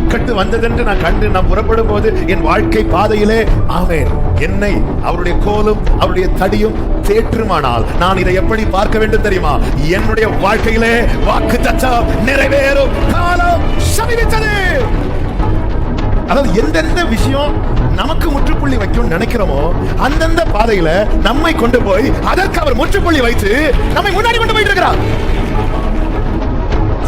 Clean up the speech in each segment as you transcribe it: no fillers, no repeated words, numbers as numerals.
இக்கட்டு வந்ததென்று நான் கண்டு நான் புறப்படும் போது என் வாழ்க்கை பாதையிலே ஆமென் என்னை அவருடைய கோலும் அவருடைய தடியும் தேற்றுமானால் நான் இதை எப்படி பார்க்க வேண்டும் தெரியுமா? என்னுடைய வாழ்க்கையிலே வாக்குத்தத்தம் நிறைவேறும் காலம் சமீபித்தது. அதாவது எந்தெந்த விஷயம் நமக்கு முற்றுப்புள்ளி வைக்கும் நினைக்கிறோமோ அந்தந்த பாதையில நம்மை கொண்டு போய் அதற்கு அவர் முற்றுப்புள்ளி வைத்து நம்மை முன்னாடி கொண்டு போயிட்டு இருக்கிறார்.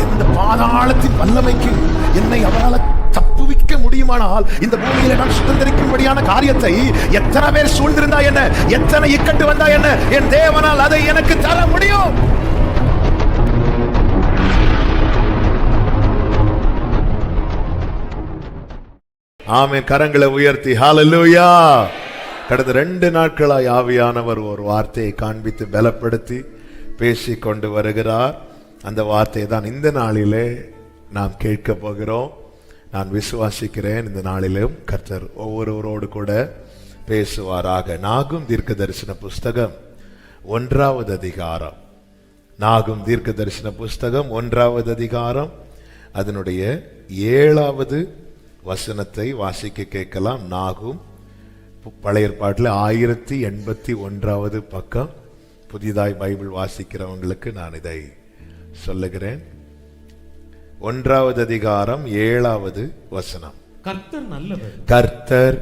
இந்த பாதாளத்தின் வல்லமைக்கு என்னை அவரால் தப்புவிக்க முடியுமானால் இந்த பூமியில நான் சுதந்திரிக்கும்படியான காரியத்தை எத்தனை பேர் சூழ்ந்திருந்தா என்ன, எத்தனை இக்கட்டு வந்தா என்ன, என் தேவனால் அதை எனக்கு தர முடியும். ஆமென். கரங்களை உயர்த்தி ஹல்லேலூயா. கடந்த 2 நாட்களாய் ஆவியானவர் ஒரு வார்த்தையை காண்பித்து பலப்படுத்தி பேசி கொண்டு வருகிறார். அந்த வார்த்தையை தான் இந்த நாளிலே நாம் கேட்க போகிறோம். நான் விசுவாசிக்கிறேன் இந்த நாளிலும் கர்த்தர் ஒவ்வொருவரோடு கூட பேசுவாராக. நாகும் தீர்க்க தரிசன புஸ்தகம் 1வது அதிகாரம். நாகும் தீர்க்க தரிசன புஸ்தகம் 1வது அதிகாரம் அதனுடைய 7வது வசனத்தை வாசிக்க கேட்கலாம். நாகும் பழைய ஏற்பாட்டில் 1081வது பக்கம். புதிதாய் பைபிள் வாசிக்கிறவங்களுக்கு நான் இதை சொல்லுகிறேன். 1வது அதிகாரம் 7வது வசனம். கர்த்தர் நல்லவர், கர்த்தர்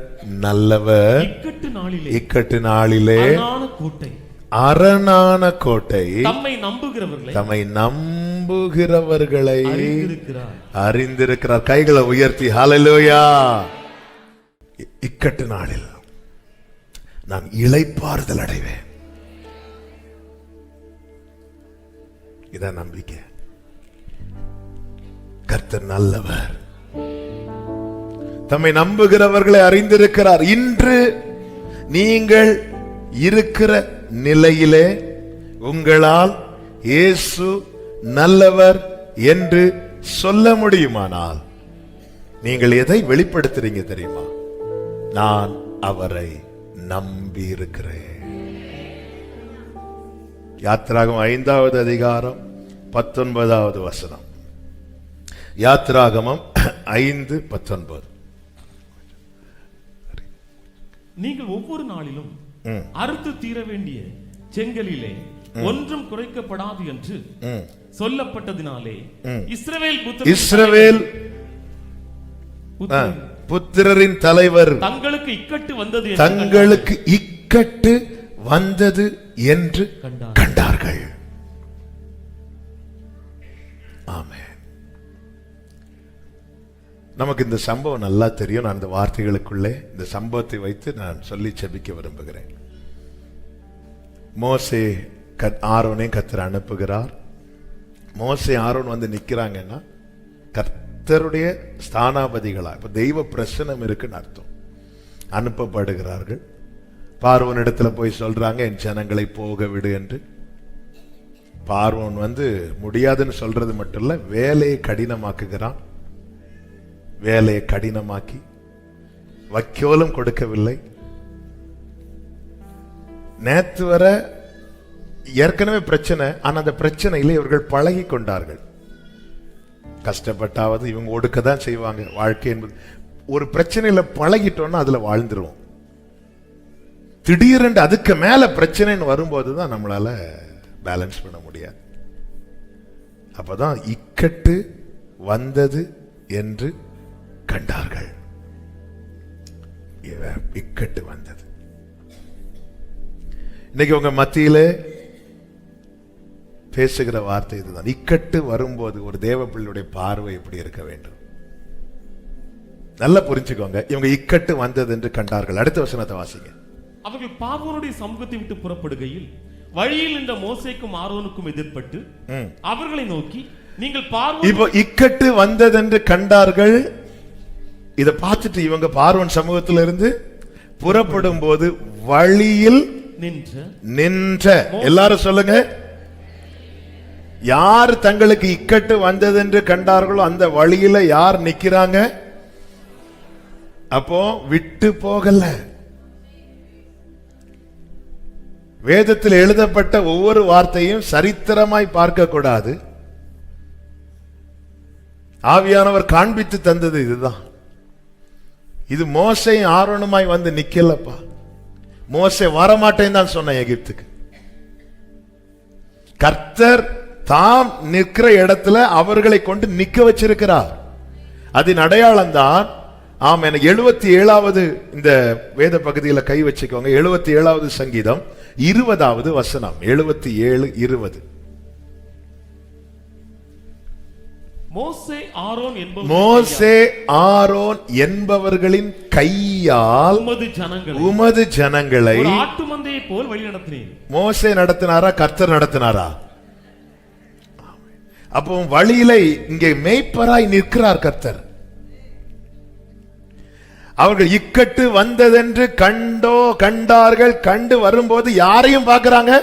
நல்லவர், இக்கட்டு நாளிலே அரணான கோட்டை தம்மை நம்புகிறவர்களை அறிந்திருக்கிறார். கைகளை உயர்த்தி ஹல்லேலூயா. இக்கட்டு நாளில் நான் இளைப்பாறுதல் அடைவேன். இதான் நம்பிக்கை. கர்த்தர் நல்லவர், தம்மை நம்புகிறவர்களை அறிந்திருக்கிறார். இன்று நீங்கள் இருக்கிற நிலையிலே உங்களால் இயேசு நல்லவர் என்று சொல்ல முடியுமானால் நீங்கள் எதை வெளிப்படுத்துறீங்க தெரியுமா? நான் அவரை நம்பி இருக்கிறேன். யாத்திராகமம் 5வது அதிகாரம் 19வது வசனம். யாத்திராகமம் 5:19. நீங்கள் ஒவ்வொரு நாளிலும் அறுத்து தீர வேண்டிய செங்கலிலே ஒன்றும் குறைக்கப்படாது என்று சொல்லப்பட்டதினாலே இஸ்ரவேல் புத்திரரின் தலைவர் தங்களுக்கு இக்கட்டு வந்தது என்று கண்டார்கள். ஆமென். நமக்கு இந்த சம்பவம் நல்லா தெரியும். நான் இந்த வார்த்தைகளுக்குள்ளே இந்த சம்பவத்தை வைத்து நான் சொல்லி செபிக்க விரும்புகிறேன். மோசே ஆரோனை கர்த்தர் அனுப்புகிறார். மோசே ஆரோன் வந்து நிக்கிறாங்கன்னா கர்த்தருடைய ஸ்தானாபதிகளா, இப்ப தெய்வ பிரசனம் இருக்குன்னு அர்த்தம். அனுப்பப்படுகிறார்கள். பார்வோன் இடத்துல போய் சொல்றாங்க, என் ஜனங்களை போக விடு என்று. பார்வோன் வந்து முடியாதுன்னு சொல்றது மட்டும் இல்ல, வேலையை கடினமாக்குகிறான். வேலையை கடினமாக்கி வைக்கோலும் கொடுக்கவில்லை. நேற்று வர ஏற்கனவே பிரச்சனை, ஆனா அந்த பிரச்சனையில இவர்கள் பழகி கொண்டார்கள். கஷ்டப்பட்டாவது இவங்க ஒடுக்கதான் செய்வாங்க. வாழ்க்கை என்பது ஒரு பிரச்சனையில பழகிட்டோம்னா அதுல வாழ்ந்துருவோம். திடீரென்று அதுக்கு மேல பிரச்சனைன்னு வரும்போதுதான் நம்மளால பேலன்ஸ் பண்ண முடியாது. அப்பதான் இக்கட்டு வந்தது என்று கண்டார்கள். இக்கட்டு வந்தது. இன்னைக்கு உங்க மத்தியிலே பேசுகிற வார்த்தை இதுதான். இக்கட்டு வரும்போது ஒரு தேவ பிள்ளையுடைய பார்வை எப்படி இருக்க வேண்டும்? நல்லா புரிஞ்சுக்கோங்க. இவங்க இக்கட்டு வந்தது என்று கண்டார்கள். அடுத்த வசனத்தை வாசிங்க. அவர்கள் பார்வோனுடைய சமூகத்தை விட்டு புறப்படுகையில் வழியில் இந்த மோசேக்கும் ஆரோனுக்கும் எதிர்பட்டு அவர்களை நோக்கி, நீங்கள் இப்போ இக்கட்டு வந்ததென்று கண்டார்கள். இதை பார்த்துட்டு இவங்க பார்வோன் சமூகத்திலிருந்து புறப்படும் போது வழியில் நின்ற எல்லாரும் சொல்லுங்க. யார் தங்களுக்கு இக்கட்டு வந்ததென்று கண்டார்களோ அந்த வழியில யார் நிக்கிறாங்க? அப்போ விட்டு போகல. வேதத்தில் எழுதப்பட்ட ஒவ்வொரு வார்த்தையும் சரித்திரமாய் பார்க்க கூடாது. ஆவியானவர் காண்பித்து தந்தது இதுதான். இது மோசே ஆரோனுமாய் வந்து நிக்கலப்பா. மோசே வரமாட்டேன்னு தான் சொன்ன எகிப்துக்கு. கர்த்தர் தாம் நிற்கிற இடத்துல அவர்களை கொண்டு நிக்க வச்சிருக்கிறார். அதன் அடையாளம் தான். ஆம், எனக்கு 77வது இந்த வேத பகுதியில் கை வச்சுக்கோங்க. 77வது சங்கீதம் 20வது வசனம். 77:20. மோசே ஆரோன் என்பவர்களின் கையால் உமது ஜனங்களை ஆட்டு மந்தையை போல் வழி நடத்தினேன். மோசே நடத்தினாரா? கர்த்தர் நடத்தினாரா? அப்போ வழியில இங்கே மேய்ப்பராய் நிற்கிறார் கர்த்தர். அவர்கள் இக்கட்டு வந்ததென்று கண்டார்கள். கண்டு வரும்போது யாரையும் பார்க்கிறாங்க?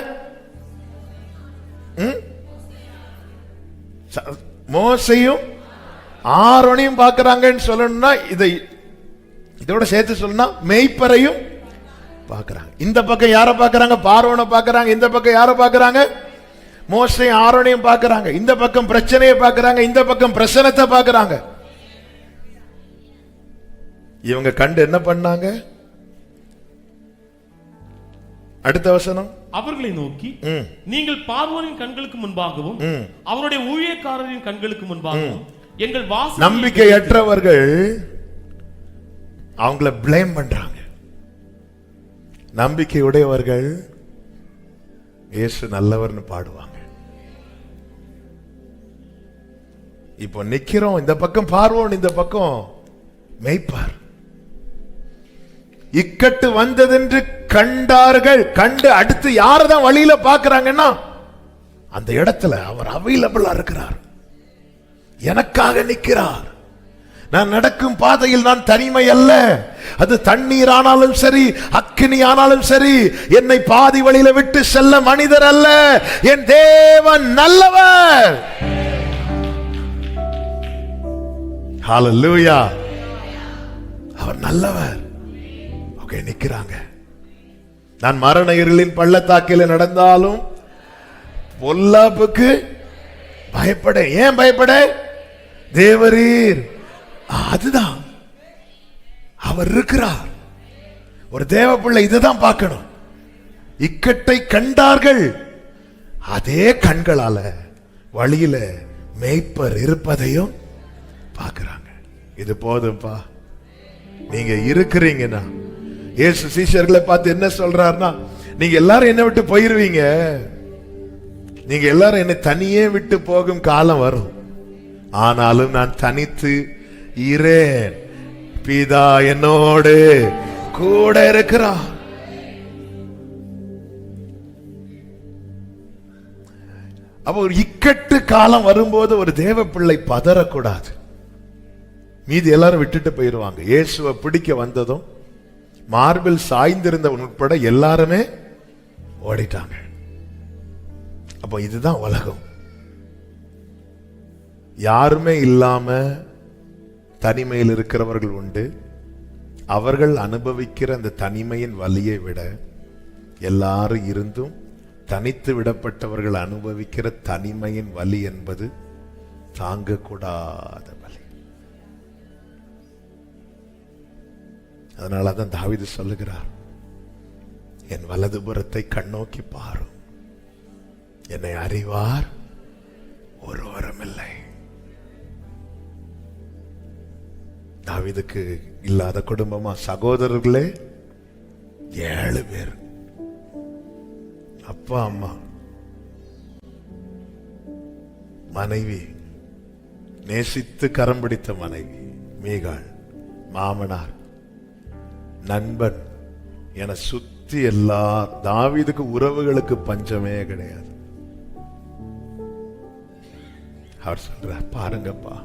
மோசையும் ஆரோனையும் பார்க்கிறாங்கன்னு சொல்லணும்னா இதோட சேர்த்து சொல்லணும்னா மேய்ப்பரையும் பார்க்கிறாங்க. இந்த பக்கம் யாரை பார்க்கிறாங்க? பார்வோனை பார்க்கிறாங்க. இந்த பக்கம் யாரை பார்க்கிறாங்க? மோசையும் ஆரோனையும் பார்க்கிறாங்க. இந்த பக்கம் பிரச்சனையை பார்க்கிறாங்க, இந்த பக்கம் பிரசனத்தை பார்க்கிறாங்க. இவங்க கண்டு என்ன பண்ணாங்க? அடுத்த வசனம். அவர்களை நோக்கி, நீங்கள் பார்வோனின் கண்களுக்கு முன்பாகவும் அவருடைய ஊழியக்காரரின் கண்களுக்கு முன்பாகவும் எங்கள் வாசல். நம்பிக்கையற்றவர்கள் அவங்கள பிளேம் பண்றாங்க. நம்பிக்கை உடையவர்கள் இயேசு நல்லவர்னு பாடுவாங்க. இப்போ நிக்கிறோம், இந்த பக்கம் பார்வோன், இந்த பக்கம் மேய்ப்பார். இக்கட்டு வந்ததென்று கண்டார்கள். கண்டு அடுத்து யாரதான் வழியில பாக்குறாங்கன்னா அந்த இடத்துல அவர் அவைலபிளா இருக்கிறார், எனக்காக நிற்கிறார். நான் நடக்கும் பாதையில் நான் தனிமை அல்ல. அது தண்ணீர் ஆனாலும் சரி, அக்கினி ஆனாலும் சரி, என்னை பாதி வழியில விட்டு செல்ல மனிதர் அல்ல. என் தேவன் நல்லவர். ஹல்லேலூயா. அவர் நல்லவர். ஓகே, நிக்கிறாங்க. நான் மரண இருளின் பள்ளத்தாக்கில் நடந்தாலும் பொல்லாப்புக்கு பயப்பட. ஏன் பயப்பட? தேவரீர். அதுதான் அவர் இருக்கிறார். ஒரு தேவ பிள்ளை இதுதான் பார்க்கணும். இக்கட்டை கண்டார்கள், அதே கண்களால வழியில மேய்ப்பர் இருப்பதையும் பார்க்கிறாங்க. இது போதும்பா. நீங்க இருக்கிறீங்கன்னா, இயேசு சீஷர்களை பார்த்து என்ன சொல்றாருன்னா, நீங்க எல்லாரும் என்ன விட்டு போயிருவீங்க, நீங்க எல்லாரும் என்னை தனியே விட்டு போகும் காலம் வரும். ஆனாலும் நான் தனித்து இரேன், பிதா என்னோடு கூட இருக்கிறார். அப்ப ஒரு இக்கட்டு காலம் வரும்போது ஒரு தேவ பிள்ளை பதறக்கூடாது. மீதி எல்லாரும் விட்டுட்டு போயிருவாங்க. இயேசுவை பிடிக்க வந்ததும் மார்பில் சாய்ந்திருந்தவன் உட்பட எல்லாருமே ஓடிட்டாங்க. அப்போ இதுதான் உலகம். யாருமே இல்லாம தனிமையில் இருக்கிறவர்கள் உண்டு. அவர்கள் அனுபவிக்கிற அந்த தனிமையின் வலியை விட எல்லாரும் இருந்தும் தனித்து விடப்பட்டவர்கள் அனுபவிக்கிற தனிமையின் வலி என்பது தாங்கக்கூடாத வலி. அதனாலதான் தாவீது சொல்லுகிறார், என் வலதுபுறத்தை கண்ணோக்கி பாரும், என்னை அறிவார் ஒருவரும் இல்லை. தாவீதுக்கு இல்லாத குடும்பமா? சகோதரர்களே 7 பேர், அப்பா அம்மா, மனைவி, நேசித்து கரம் பிடித்த மனைவி மீகாள், மாமனார், நண்பன் என சுத்தி எல்லார். தாவீதுக்கு உறவுகளுக்கு பஞ்சமே கிடையாது. அவர் சொல்றார், பாருங்கப்பா,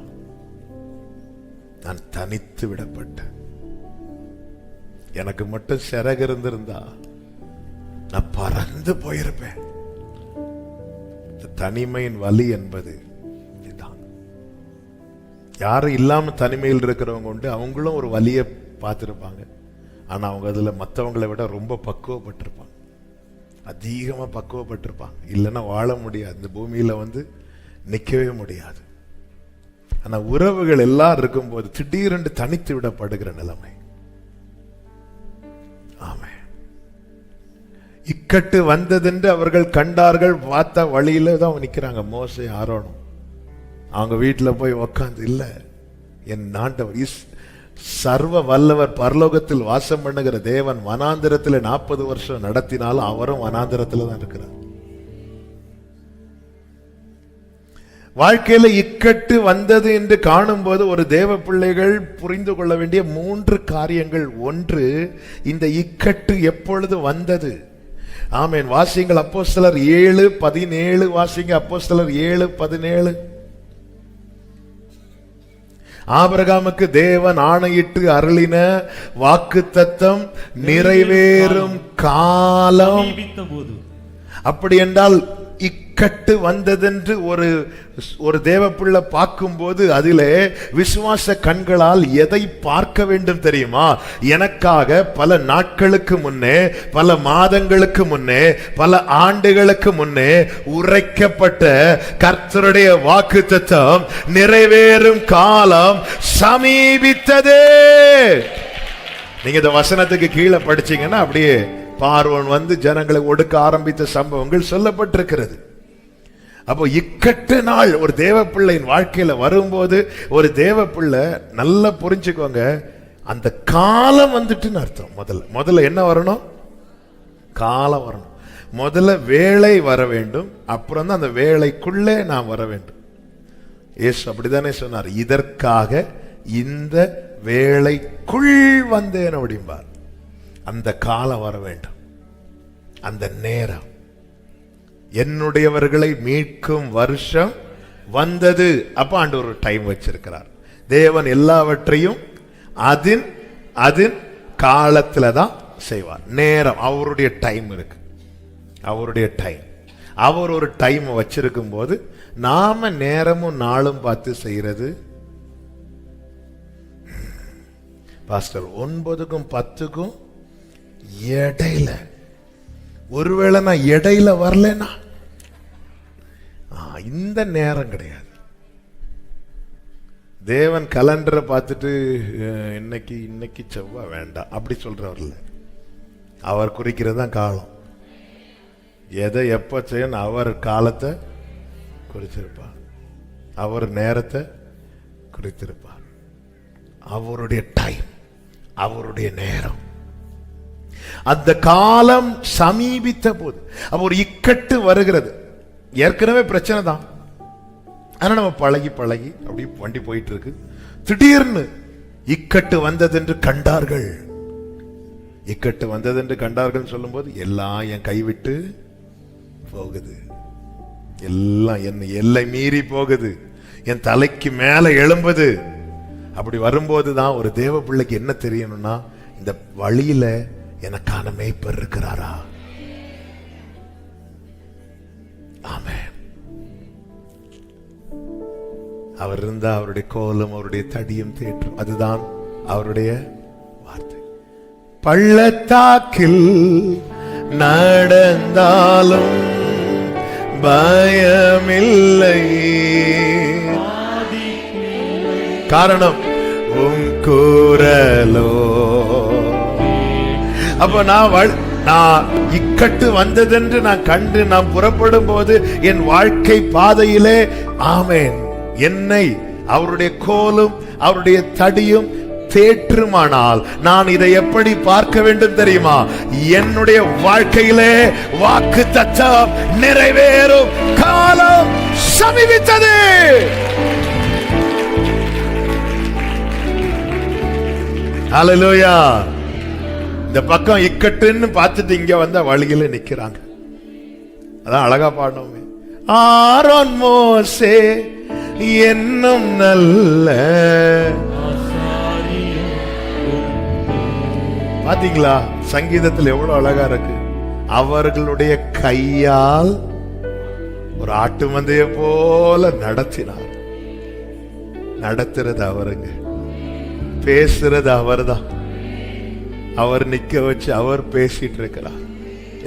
நான் தனித்து விடப்பட்டேன். எனக்கு மட்டும் சிறகு இருந்திருந்தா நான் பறந்து போயிருப்பேன். தனிமையின் வலி என்பது இதுதான். யாரும் இல்லாம தனிமையில் இருக்கிறவங்க உண்டு, அவங்களும் ஒரு வலியை பார்த்திருப்பாங்க. ஆனா அவங்க அதுல மற்றவங்களை விட ரொம்ப பக்குவப்பட்டிருப்பாங்க, அதிகமா பக்குவப்பட்டிருப்பாங்க. இல்லைன்னா வாழ முடியாது, இந்த பூமியில நிக்கவே முடியாது. ஆனா உறவுகள் எல்லாம் இருக்கும்போது திடீரென்று தனித்து விடப்படுகிற நிலைமை. ஆமென். இக்கட்டு வந்ததென்று அவர்கள் கண்டார்கள். பார்த்த வழியில தான் நிக்கிறாங்க மோசே ஆரோனும். அவங்க வீட்டுல போய் உக்காந்து, இல்ல என் ஆண்டவர் சர்வ வல்லவர் பரலோகத்தில் வாசம் பண்ணுகிற தேவன் வனாந்திரத்தில் 40 வருஷம் நடத்தினாலும் அவரும் வனாந்திரத்தில் தான் இருக்கிறார். வாழ்க்கையில இக்கட்டு வந்தது என்று காணும் போது ஒரு தேவ பிள்ளைகள் புரிந்து கொள்ள வேண்டிய 3 காரியங்கள். ஒன்று, இந்த இக்கட்டு எப்பொழுது வந்தது? ஆமென். வாசிங்கள் அப்போஸ்தலர் 7:17. வாசிங்க அப்போஸ்தலர் 7:17. ஆபிரகாமுக்கு தேவன் ஆணையிட்டு அருளின வாக்குத்தத்தம் நிறைவேறும் காலம். அப்படி என்றால் இக்கட்டு வந்ததென்று ஒரு தேவப்புள்ள பார்க்கும்போது அதிலே விசுவாச கண்களால் எதை பார்க்க வேண்டும் தெரியுமா? எனக்காக பல நாட்களுக்கு முன்னே, பல மாதங்களுக்கு முன்னே, பல ஆண்டுகளுக்கு முன்னே உரைக்கப்பட்ட கர்த்தருடைய வாக்குத்தத்தம் நிறைவேறும் காலம் சமீபித்ததே. நீங்க இந்த வசனத்துக்கு கீழே படிச்சீங்கன்னா அப்படியே பார்வோன் வந்து ஜனங்களை ஒடுக்க ஆரம்பித்த சம்பவங்கள் சொல்லப்பட்டிருக்கிறது. அப்போ இக்கட்டு நாள் ஒரு தேவ பிள்ளையின் வாழ்க்கையில வரும்போது, ஒரு தேவ பிள்ளை நல்லா புரிஞ்சுக்கோங்க, அந்த காலம் வந்துட்டுன்னு அர்த்தம். முதல்ல என்ன வரணும்? காலம் வரணும். முதல்ல வேலை வர வேண்டும், அப்புறம் தான் அந்த வேலைக்குள்ளே நாம் வர வேண்டும். இயேசு அப்படித்தானே சொன்னார், இதற்காக இந்த வேலைக்குள் வந்தேன் அப்படிம்பார். அந்த காலம் வர வேண்டும், அந்த நேரம். என்னுடையவர்களை மீட்கும் வருஷம் வந்தது. அப்ப ஆண்டவர் ஒரு டைம் வச்சிருக்கிறார். தேவன் எல்லாவற்றையும் அதன் காலத்துல தான் செய்வார். நேரம், அவருடைய டைம் இருக்கு. அவருடைய டைம், அவர் ஒரு டைம் வச்சிருக்கும் போது நாம நேரமும் நாளும் பார்த்து செய்யறது. பாஸ்டர் 9க்கும் 10க்கும் இடையில, ஒருவேளை நான் இடையில வரலன்னா இந்த நேரம் கிடையாது. தேவன் கலண்டரை பார்த்துட்டு இன்னைக்கு செவ்வாய் வேண்டாம் அப்படி சொல்றவர் இல்லை. அவர் குறிக்கிறது தான் காலம். எதை எப்ப செய்யணும் அவர் காலத்தை குறிச்சிருப்பார், அவர் நேரத்தை குறித்திருப்பார். அவருடைய டைம், அவருடைய நேரம். அந்த காலம் சமீபித்த போது ஒரு இக்கட்டு வருகிறது. ஏற்கனவே பிரச்சனை தான், ஆனா நம்ம பழகி அப்படி வண்டி போயிட்டு இருக்கு. திடீர்னு இக்கட்டு வந்ததென்று கண்டார்கள். இக்கட்டு வந்ததென்று கண்டார்கள் சொல்லும் போது எல்லாம் என் கைவிட்டு போகுது, எல்லாம் என்ன எல்லை மீறி போகுது, என் தலைக்கு மேல எழும்புது. அப்படி வரும்போது தான் ஒரு தேவ பிள்ளைக்கு என்ன தெரியணும்னா, இந்த வழியில எனக்கான மேய்ப்பர் இருக்கிறாரா? ஆமென். அவர் இருந்தா அவருடைய கோலம், அவருடைய தடியும் தேற்றும். அதுதான் அவருடைய வார்த்தை. பள்ளத்தாக்கில் நடந்தாலும் பயமில்லை, காரணம் உம் குரலோ. அப்ப நான் இக்கட்டு வந்ததென்று நான் கண்டு நான் புறப்படும் போது என் வாழ்க்கை பாதையிலே ஆமென் என்னை அவருடைய கோலும் அவருடைய தடியும் தேற்றுமானால் நான் இதை எப்படி பார்க்க வேண்டும் தெரியுமா? என்னுடைய வாழ்க்கையிலே வாக்குத்தத்தம் நிறைவேறும் காலம் சமீபித்தது. ஹல்லேலூயா. இந்த பக்கம் இக்கட்டுன்னு பார்த்துட்டு இங்க வந்த வழியில நிக்கிறாங்க. அதான் அழகா பாடணும். ஆரோன் மோசே என்னும் நல்ல, பாத்தீங்களா சங்கீதத்தில் எவ்வளவு அழகா இருக்கு. அவர்களுடைய கையால் ஒரு ஆட்டு மந்தைய போல நடத்தினார். நடத்துறது அவருங்க, பேசுறது அவர்தான். அவர் நிக்க வச்சு அவர் பேசிட்டு இருக்கிறார்.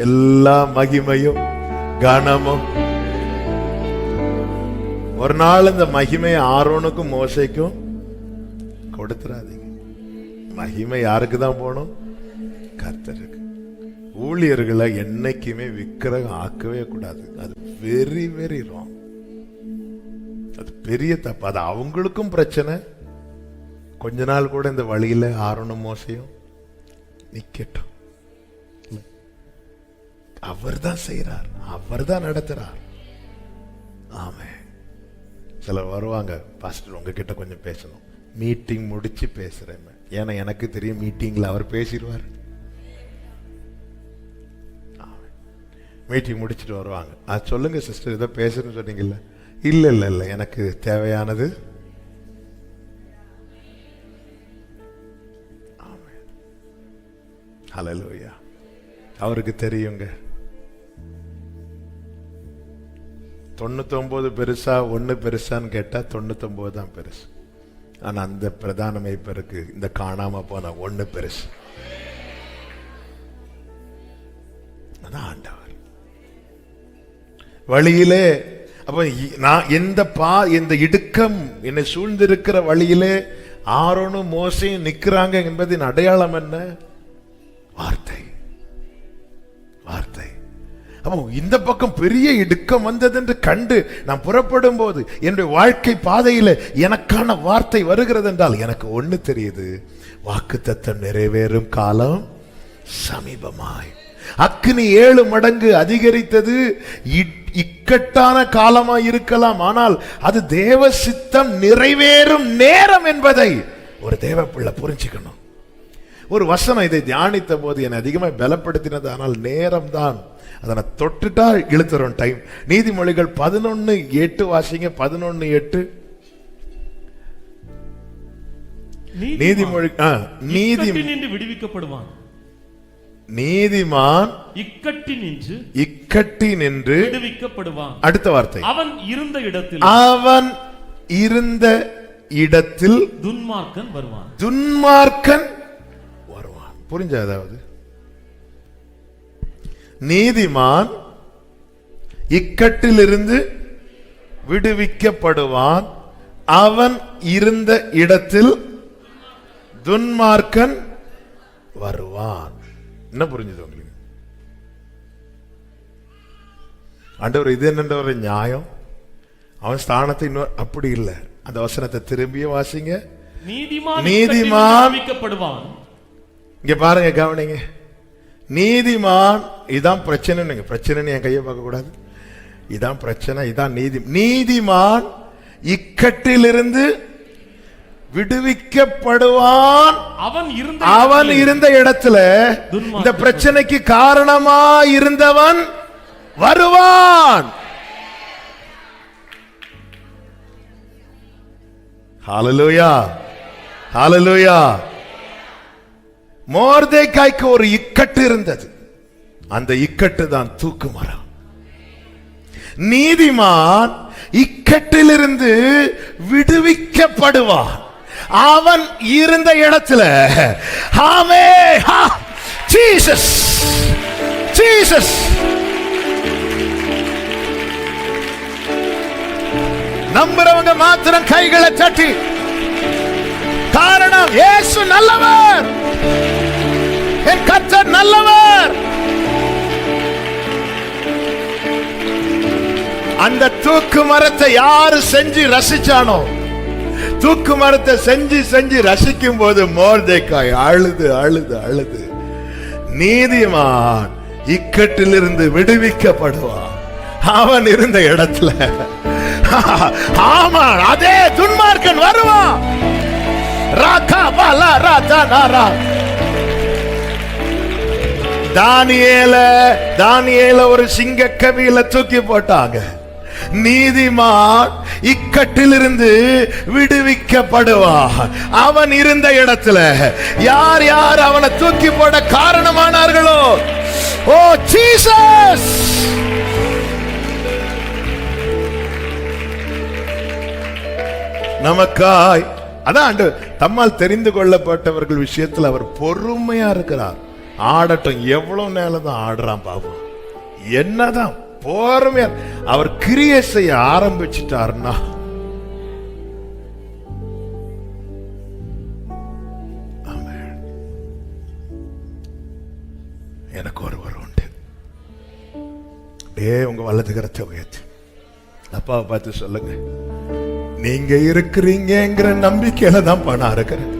எல்லா மகிமையும் கனமும் ஒரு நாள் இந்த மகிமை ஆரோனுக்கும் மோசைக்கும் கொடுத்துறாதீங்க. மகிமை யாருக்கு தான் போகணும்? கர்த்தருக்கு. ஊழியர்களை என்னைக்குமே விக்கிரகம் ஆக்கவே கூடாது. அது வெரி வெரி ராங். அது பெரிய தப்பு. அது அவங்களுக்கும் பிரச்சனை. கொஞ்ச நாள் கூட இந்த வழியில ஆரோனும் மோசையும் நிக்கட்டும். அவர் தான் செய்யறார், அவர் தான் நடத்துறார். ஆமே. சிலர் வருவாங்க, பாஸ்டர் உங்ககிட்ட கொஞ்சம் பேசணும். மீட்டிங் முடிச்சு பேசுறேன். ஏன்னா எனக்கு தெரியும் மீட்டிங்ல அவர் பேசிடுவார். மீட்டிங் முடிச்சுட்டு வருவாங்க. அது சொல்லுங்க சிஸ்டர், ஏதோ பேசுறேன்னு சொன்னீங்கல்ல. இல்ல இல்ல இல்ல, எனக்கு தேவையானது. ஹல்லேலூயா. அவருக்கு தெரியுங்க. 99 பெருசா 1 பெருசான்னு கேட்டா 99 தான் பெருசு. ஆனா அந்த பிரதான மேய்ப்பருக்கு இந்த காணாம போன 1 பெருசு. அதான் ஆண்டவர். வழியிலே அப்ப நான் எந்த இடுக்கம் என்னை சூழ்ந்திருக்கிற வழியிலே ஆரோனும் மோசையும் நிக்கிறாங்க என்பதின் அடையாளம் என்ன? வார்த்தை. வார்த்தை. அப்போ இந்த பக்கம் பெரிய இடுக்கம் வந்தது என்று கண்டு நான் புறப்படும் போது என்னுடைய வாழ்க்கை பாதையில எனக்கான வார்த்தை வருகிறது என்றால் எனக்கு ஒண்ணு தெரியுது, வாக்குத்தத்தம் நிறைவேறும் காலம் சமீபமாய். அக்கினி 7 மடங்கு அதிகரித்தது இக்கட்டான காலமாய் இருக்கலாம், ஆனால் அது தேவ சித்தம் நிறைவேறும் நேரம் என்பதை ஒரு தேவ பிள்ளை புரிஞ்சுக்கணும். ஒரு வசனம் இதை தியானித்த போது என்னை அதிகமாக பலப்படுத்தினது. ஆனால் நேரம் தான், அதை நான் தொட்டுட்டா இழுத்துறோம் டைம். நீதிமொழிகள் 11:8 வாசிங்க. 11:8 நீதிமொழி. விடுவிக்கப்படுவான். நீதிமான் இக்கட்டி நின்று விடுவிக்கப்படுவான். அடுத்த வார்த்தை, அவன் இருந்த இடத்தில் துன்மார்க்கன் வருவான். துன்மார்க்கன் வருவான். புரிஞ்சா? அதாவது நீதிமான் இக்கட்டிலிருந்து விடுவிக்கப்படுவான், அவன் இருந்த இடத்தில் துன்மார்க்கன் வருவான். என்ன புரிஞ்சது உங்களுக்கு? ஆண்டவர் இது என்னன்ற ஒரு நியாயம். அவன் ஸ்தானத்தை இன்னும் அப்படி இல்லை. அந்த வசனத்தை திரும்பிய வாசிங்க. நீதிமான் இங்க பாருங்க, கவனிங்க. நீதிமான், இதான் பிரச்சனை. பிரச்சனை என் கையை பார்க்க கூடாது. இதான் பிரச்சனை, இதான் நீதிமான் இக்கட்டிலிருந்து விடுவிக்கப்படுவான். அவன் இருந்த இடத்துல இந்த பிரச்சனைக்கு காரணமா இருந்தவன் வருவான். ஹல்லேலூயா, ஹல்லேலூயா. மோர்தேக்காய்க்கு ஒரு இக்கட்டு இருந்தது. அந்த இக்கட்டு தான் தூக்கு மரம். நீதிமான் இக்கட்டிலிருந்து விடுவிக்கப்படுவான், அவன் இருந்த இடத்துல. ஆமே, ஜீசஸ், ஜீசஸ். நம்புறவங்க மாத்திரம் கைகளை தட்டி. காரணம், இயேசு நல்லவர், என் கர்த்தர் நல்லவர். அந்த தூக்கு மரத்தை யாரு செஞ்சு ரசிச்சானோ, தூக்கு மரத்தை செஞ்சு செஞ்சு ரசிக்கும் போது மோர்தேக்காய் அழுது அழுது அழுது, நீதிமான் இக்கட்டிலிருந்து விடுவிக்கப்படுவான், அவன் இருந்த இடத்துல. ஆமா, அதே துன்மார்க்கன் வருவான். தானியேல ஒரு சிங்க கவியில தூக்கி போட்டாங்க. நீதிமான் இக்கட்டிலிருந்து விடுவிக்கப்படுவான், அவன் இருந்த இடத்துல. யார் யார் அவனை தூக்கி போட காரணமானார்களோ, ஓ ஜீசஸ், நமக்காய். அதான் தம்மால் தெரிந்து கொள்ளப்பட்டவர்கள் விஷயத்தில் அவர் பொறுமையா இருக்கிறார். ஆடட்டும், எவ்வளவு நேரம் தான் ஆடுறான் பாவம், என்னதான் பொறுமையா. அவர் கிரியை செய்ய ஆரம்பிச்சுட்டாருன்னா எனக்கு ஒருவர் உண்டு. உங்க வலது கரத்தை உயர்த்தி அப்பாவை பார்த்து சொல்லுங்க, நீங்க இருக்கிறீங்கிற நம்பிக்கையில தான் நான் இருக்கிறேன்.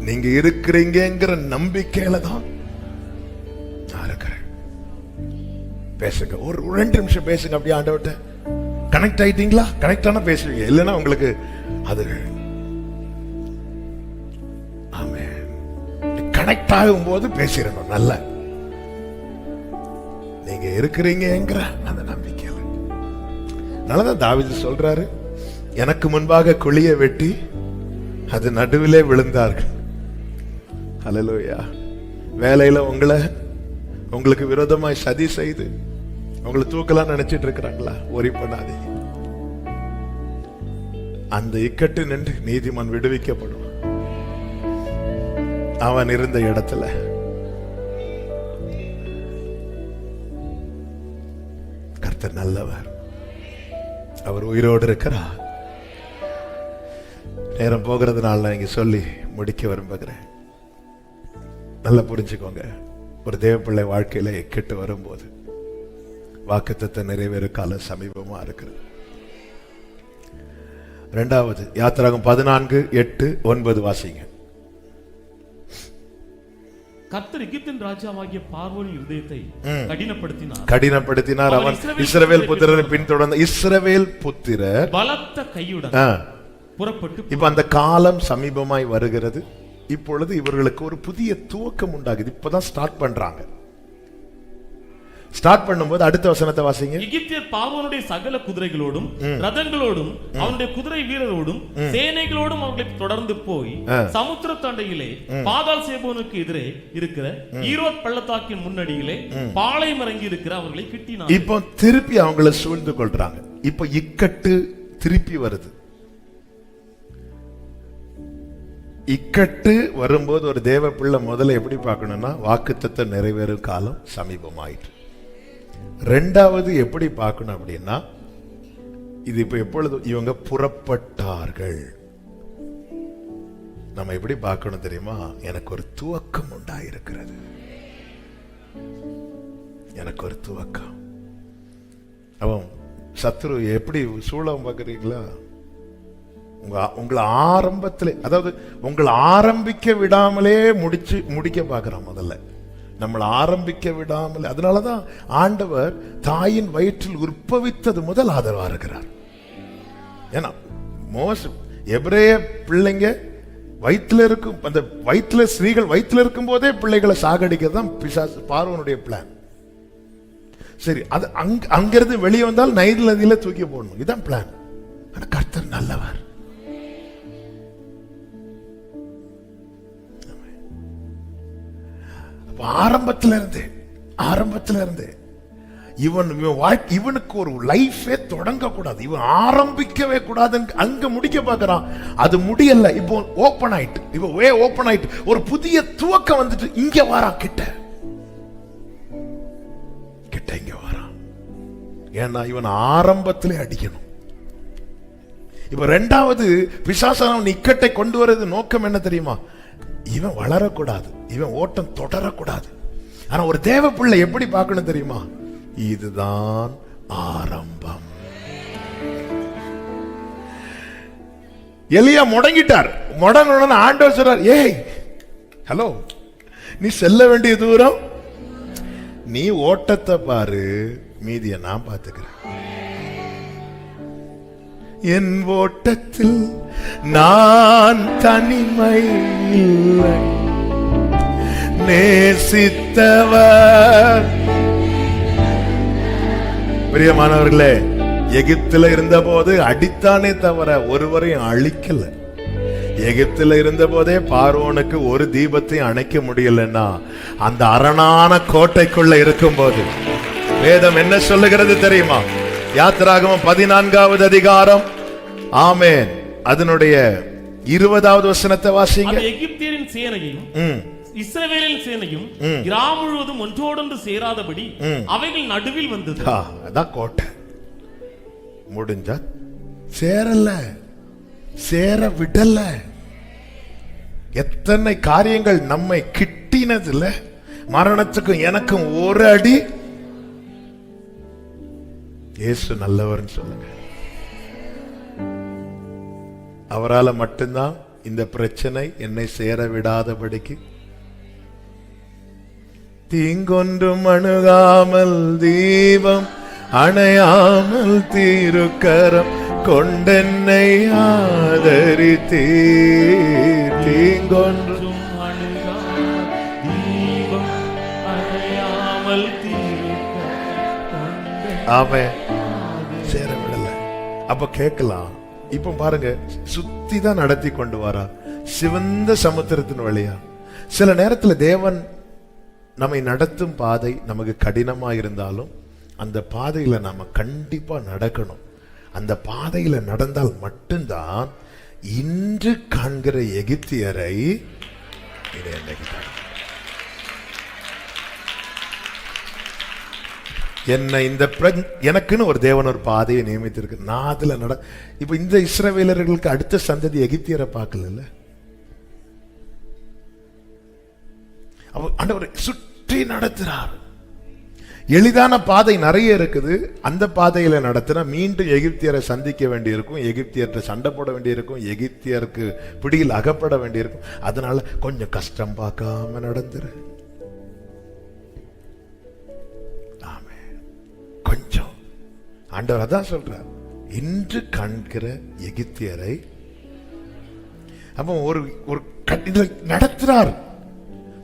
நீங்க இருக்கிறீங்கிற நம்பிக்கையில தான் நான் இருக்கிறேன். பேசுங்க, ஒரு 2 நிமிஷம் பேசுங்க. அப்படியே ஆண்டவர்கிட்ட கனெக்ட் ஆயிட்டீங்களா? கனெக்ட் ஆனா பேசுவீங்க, இல்லைன்னா உங்களுக்கு அது கனெக்ட் ஆகும் போது பேசிடணும். நல்ல நீங்க இருக்கிறீங்கிற அந்த நம்பிக்கையில். நல்லதான் தாவீது சொல்றாரு, எனக்கு முன்பாக குழியை வெட்டி அது நடுவிலே விழுந்தார்கள். ஹல்லேலூயா. வேலையில உங்களுக்கு விரோதமாய் சதி செய்து உங்களை தூக்கலாம் நினைச்சிட்டு இருக்கிறாங்களா? ஒரி பண்ணாதீங்க. அந்த இக்கட்டு நின்று நீதிமான் விடுவிக்கப்படுவான். அவன் இருந்த இடத்துல கர்த்தர் நல்லவர், அவர் உயிரோடு இருக்கிறார். நேரம் போகிறதுனால நான் இங்க சொல்லி முடிக்க விரும்புகிறேன். நல்லா புரிஞ்சுக்கோங்க, ஒரு தேவ பிள்ளை வாழ்க்கையில இக்கட்டு வரும்போது வாக்குத்தத்தை நிறைவேறும் காலம் சமீபமா இருக்கிறது. 2வது யாத்திராகமம் 14:8-9 வாசிங்க. கர்த்தர் எகிப்தின் ராஜாவாகிய பார்வோனின் இதயத்தை கடினப்படுத்தினார். அவன் இஸ்ரவேல் புத்திரரை பின்தொடர்ந்த இஸ்ரவேல் புத்திரர் பலத்த கையுடன் புறப்பட்டு. இப்ப அந்த காலம் சமீபமாய் வருகிறது. இப்பொழுது இவர்களுக்கு ஒரு புதிய துவக்கம் உண்டாகுது. இப்பதான் ஸ்டார்ட் பண்றாங்க. ஸ்டார்ட் பண்ணும்போது அடுத்த வசனத்தை வாசிங்க. எகிப்தியர் பார்வோனுடைய சகல குதிரைகளோடும் ரதங்களோடும் அவனுடைய குதிரை வீரரோடும் சேனைகளோடும் அவர்களை தொடர்ந்து போய் சமுத்திர தண்டையிலே பாதாள் சேபோனுக்கு எதிரே இருக்கிற ஈரோத் பள்ளத்தாக்கின் முன்னடியிலே பாளையம் இறங்கி இருக்கிற அவர்களை கிட்டினார். இப்போ திருப்பி அவங்களை சூழ்ந்து கொள்றாங்க. இப்போ இக்கட்டு திருப்பி வருது. இக்கட்டு வரும்போது ஒரு தேவ பிள்ளை முதல்ல எப்படி பார்க்கணும்னா, வாக்குத்தத்தம் நிறைவேறும் காலம் சமீபமாயிற்று. 2வது எப்படி பார்க்கணும் அப்படின்னா, இது இப்ப எப்பொழுது இவங்க புறப்பட்டார்கள். நம்ம எப்படி பார்க்கணும் தெரியுமா? எனக்கு ஒரு துவக்கம் உண்டாயிருக்கிறது. எனக்கு ஒரு துவக்கம். அவன் சத்ரு எப்படி சூழம் பார்க்கறீங்களா? உங்களை ஆரம்பத்திலே, அதாவது உங்களை ஆரம்பிக்க விடாமலே முடிக்க பார்க்கிறான். முதல்ல நம்மளை ஆரம்பிக்க விடாமல். அதனாலதான் ஆண்டவர் தாயின் வயிற்றில் உற்பவித்தது முதல் ஆதரவா இருக்கிறார். ஏன்னா எபிரேய பிள்ளைங்க வயிற்றுல இருக்கும், அந்த வயிற்றுல ஸ்திரீகள் வயிற்றுல இருக்கும் போதே பிள்ளைகளை சாகடிக்கிறது தான் பிசாசு பார்வோனுடைய பிளான். சரி, அது அங்கிருந்து வெளியே வந்தால் நைல் நதியில தூக்கி போடணும், இதுதான் பிளான். ஆனா கர்த்தர் நல்லவர். ஆரம்பத்துல இருந்து இவனுக்கு ஒரு லைஃபே தொடங்க கூடாது, இவன் ஆரம்பிக்கவே கூடாது, அங்க முடிக்க பார்க்கறான். அது முடியல. இப்போ ஓபன் ஆயிட்டு ஒரு புதிய துவக்கம் வந்துட்டு இங்க வாரான், கிட்ட இங்க வாரான். ஏன்னா இவன் ஆரம்பத்திலே அடிக்கணும். இப்ப 2வது பிசாசானவன் இக்கட்டை கொண்டு வரது நோக்கம் என்ன தெரியுமா? இவன் வளரக்கூடாது, இவன் ஓட்டம் தொடரக்கூடாது. ஆனா ஒரு தேவ பிள்ளை எப்படி பார்க்கணும் தெரியுமா? இதுதான் ஆரம்பம். எலியா முடங்கிட்டார். முடங்கணும்னு ஆண்டவர் சொல்றார், ஏய் ஹலோ, நீ செல்ல வேண்டிய தூரம், நீ ஓட்டத்தை பாரு, மீதியை நான் பார்த்துக்கிறேன். என் ஓட்டத்தில் நான் தனிமை இல்லை, நேசித்தவர். பிரியமானவர்களே, எகிப்தில இருந்த போது அடித்தானே தவிர ஒருவரையும் அழிக்கல. எகிப்தில இருந்த போதே பார்வோனுக்கு ஒரு தீபத்தை அணைக்க முடியலன்னா, அந்த அரணான கோட்டைக்குள்ள இருக்கும் போது வேதம் என்ன சொல்லுகிறது தெரியுமா? யாத்திராகமம் 14வது அதிகாரம், ஆமென், அதனுடைய 20வது வசனத்தை வாசிங்க. எகிப்தியரின் சேனையும் இஸ்ரவேலின் சேனையும் கிராமம் முழுவதும் ஒன்றோடொன்று சேராதபடி அவைகள் நடுவில் வந்தது. அதான் கோட்டை. முடிஞ்சா சேரல, சேர விடல. எத்தனை காரியங்கள் நம்மை கிட்டினதுல மரணத்துக்கும் எனக்கும் ஒரு அடி. இயேசு நல்லவர்னு சொல்லுங்க. அவரால மட்டும்தான் இந்த பிரச்சனை என்னை சேர விடாதபடிக்கு, தீங்கொன்றும் அணுகாமல் தீபம் அணையாமல் தீருக்கரம் கொண்டென்னை ஆதரித்தீர். தீங்கொன்றும் ஆமென் சேர விடல. அப்ப கேட்கலாம், இப்ப பாருங்க, சுத்தி தான் நடத்தி கொண்டு வரா சிவந்த சமுத்திரத்தின் வழியா. சில நேரத்துல தேவன் நம்மை நடத்தும் பாதை நமக்கு கடினமா இருந்தாலும் அந்த பாதையில நாம கண்டிப்பா நடக்கணும். அந்த பாதையில நடந்தால் மட்டும்தான் இன்று காண்கிற எகிப்தியரை என்ன இந்த எனக்குன்னு ஒரு தேவன் ஒரு பாதையை நியமித்திருக்கு. நான் அதுல இப்ப இந்த இஸ்ரவேலர்களுக்கு அடுத்த சந்ததி எகிப்தியரை பார்க்கல. ஆண்டவர் சுற்றி நடத்துறார். எளிதான பாதை நிறைய இருக்குது. அந்த பாதையில நடத்தினா மீண்டும் எகிப்தியரை சந்திக்க வேண்டியிருக்கும், எகிப்தியர்கிட்ட சண்டை போட வேண்டியிருக்கும், எகிப்தியருக்கு பிடியில் அகப்பட வேண்டியிருக்கும். அதனால கொஞ்சம் கஷ்டம் பார்க்காம நடந்துரு. கொஞ்சம் ஆண்டவர் அதான் சொல்றார், இன்று காண்கிற எகிப்தியரை. அப்போ ஒரு நடத்துறார்,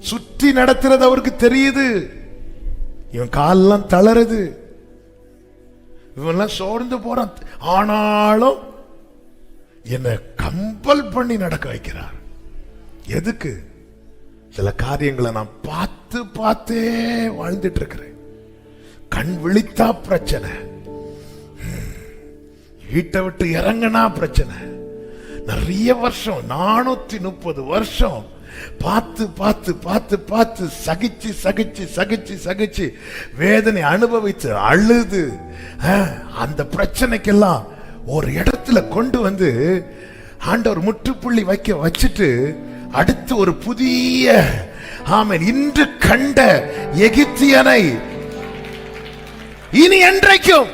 சுற்றி நடத்துறது அவருக்கு தெரியுது. இவன் காலெல்லாம் தளருது, இவெல்லாம் சோர்ந்து போறான். ஆனாலும் என்னை கம்பல் பண்ணி நடக்க வைக்கிறார். எதுக்கு? சில காரியங்களை நான் பார்த்து பார்த்தே வாழ்ந்துட்டு இருக்கிறேன். கண் விழித்தா பிரச்சனை, வீட்டை விட்டு இறங்கினா பிரச்சனை. நிறைய வருஷம் 430 வருஷம் பார்த்து பார்த்து பார்த்து பார்த்து சகிச்சு சகிச்சு சகிச்சு சகிச்சு வேதனை அனுபவித்து அழுது அந்த பிரச்சனைக்கெல்லாம் ஒரு இடத்துல கொண்டு வந்து ஆண்டவர் முற்றுப்புள்ளி வச்சுட்டு அடுத்து ஒரு புதிய ஆமென் இன்று கண்ட எகிப்தியனை இனி என்றைக்கும்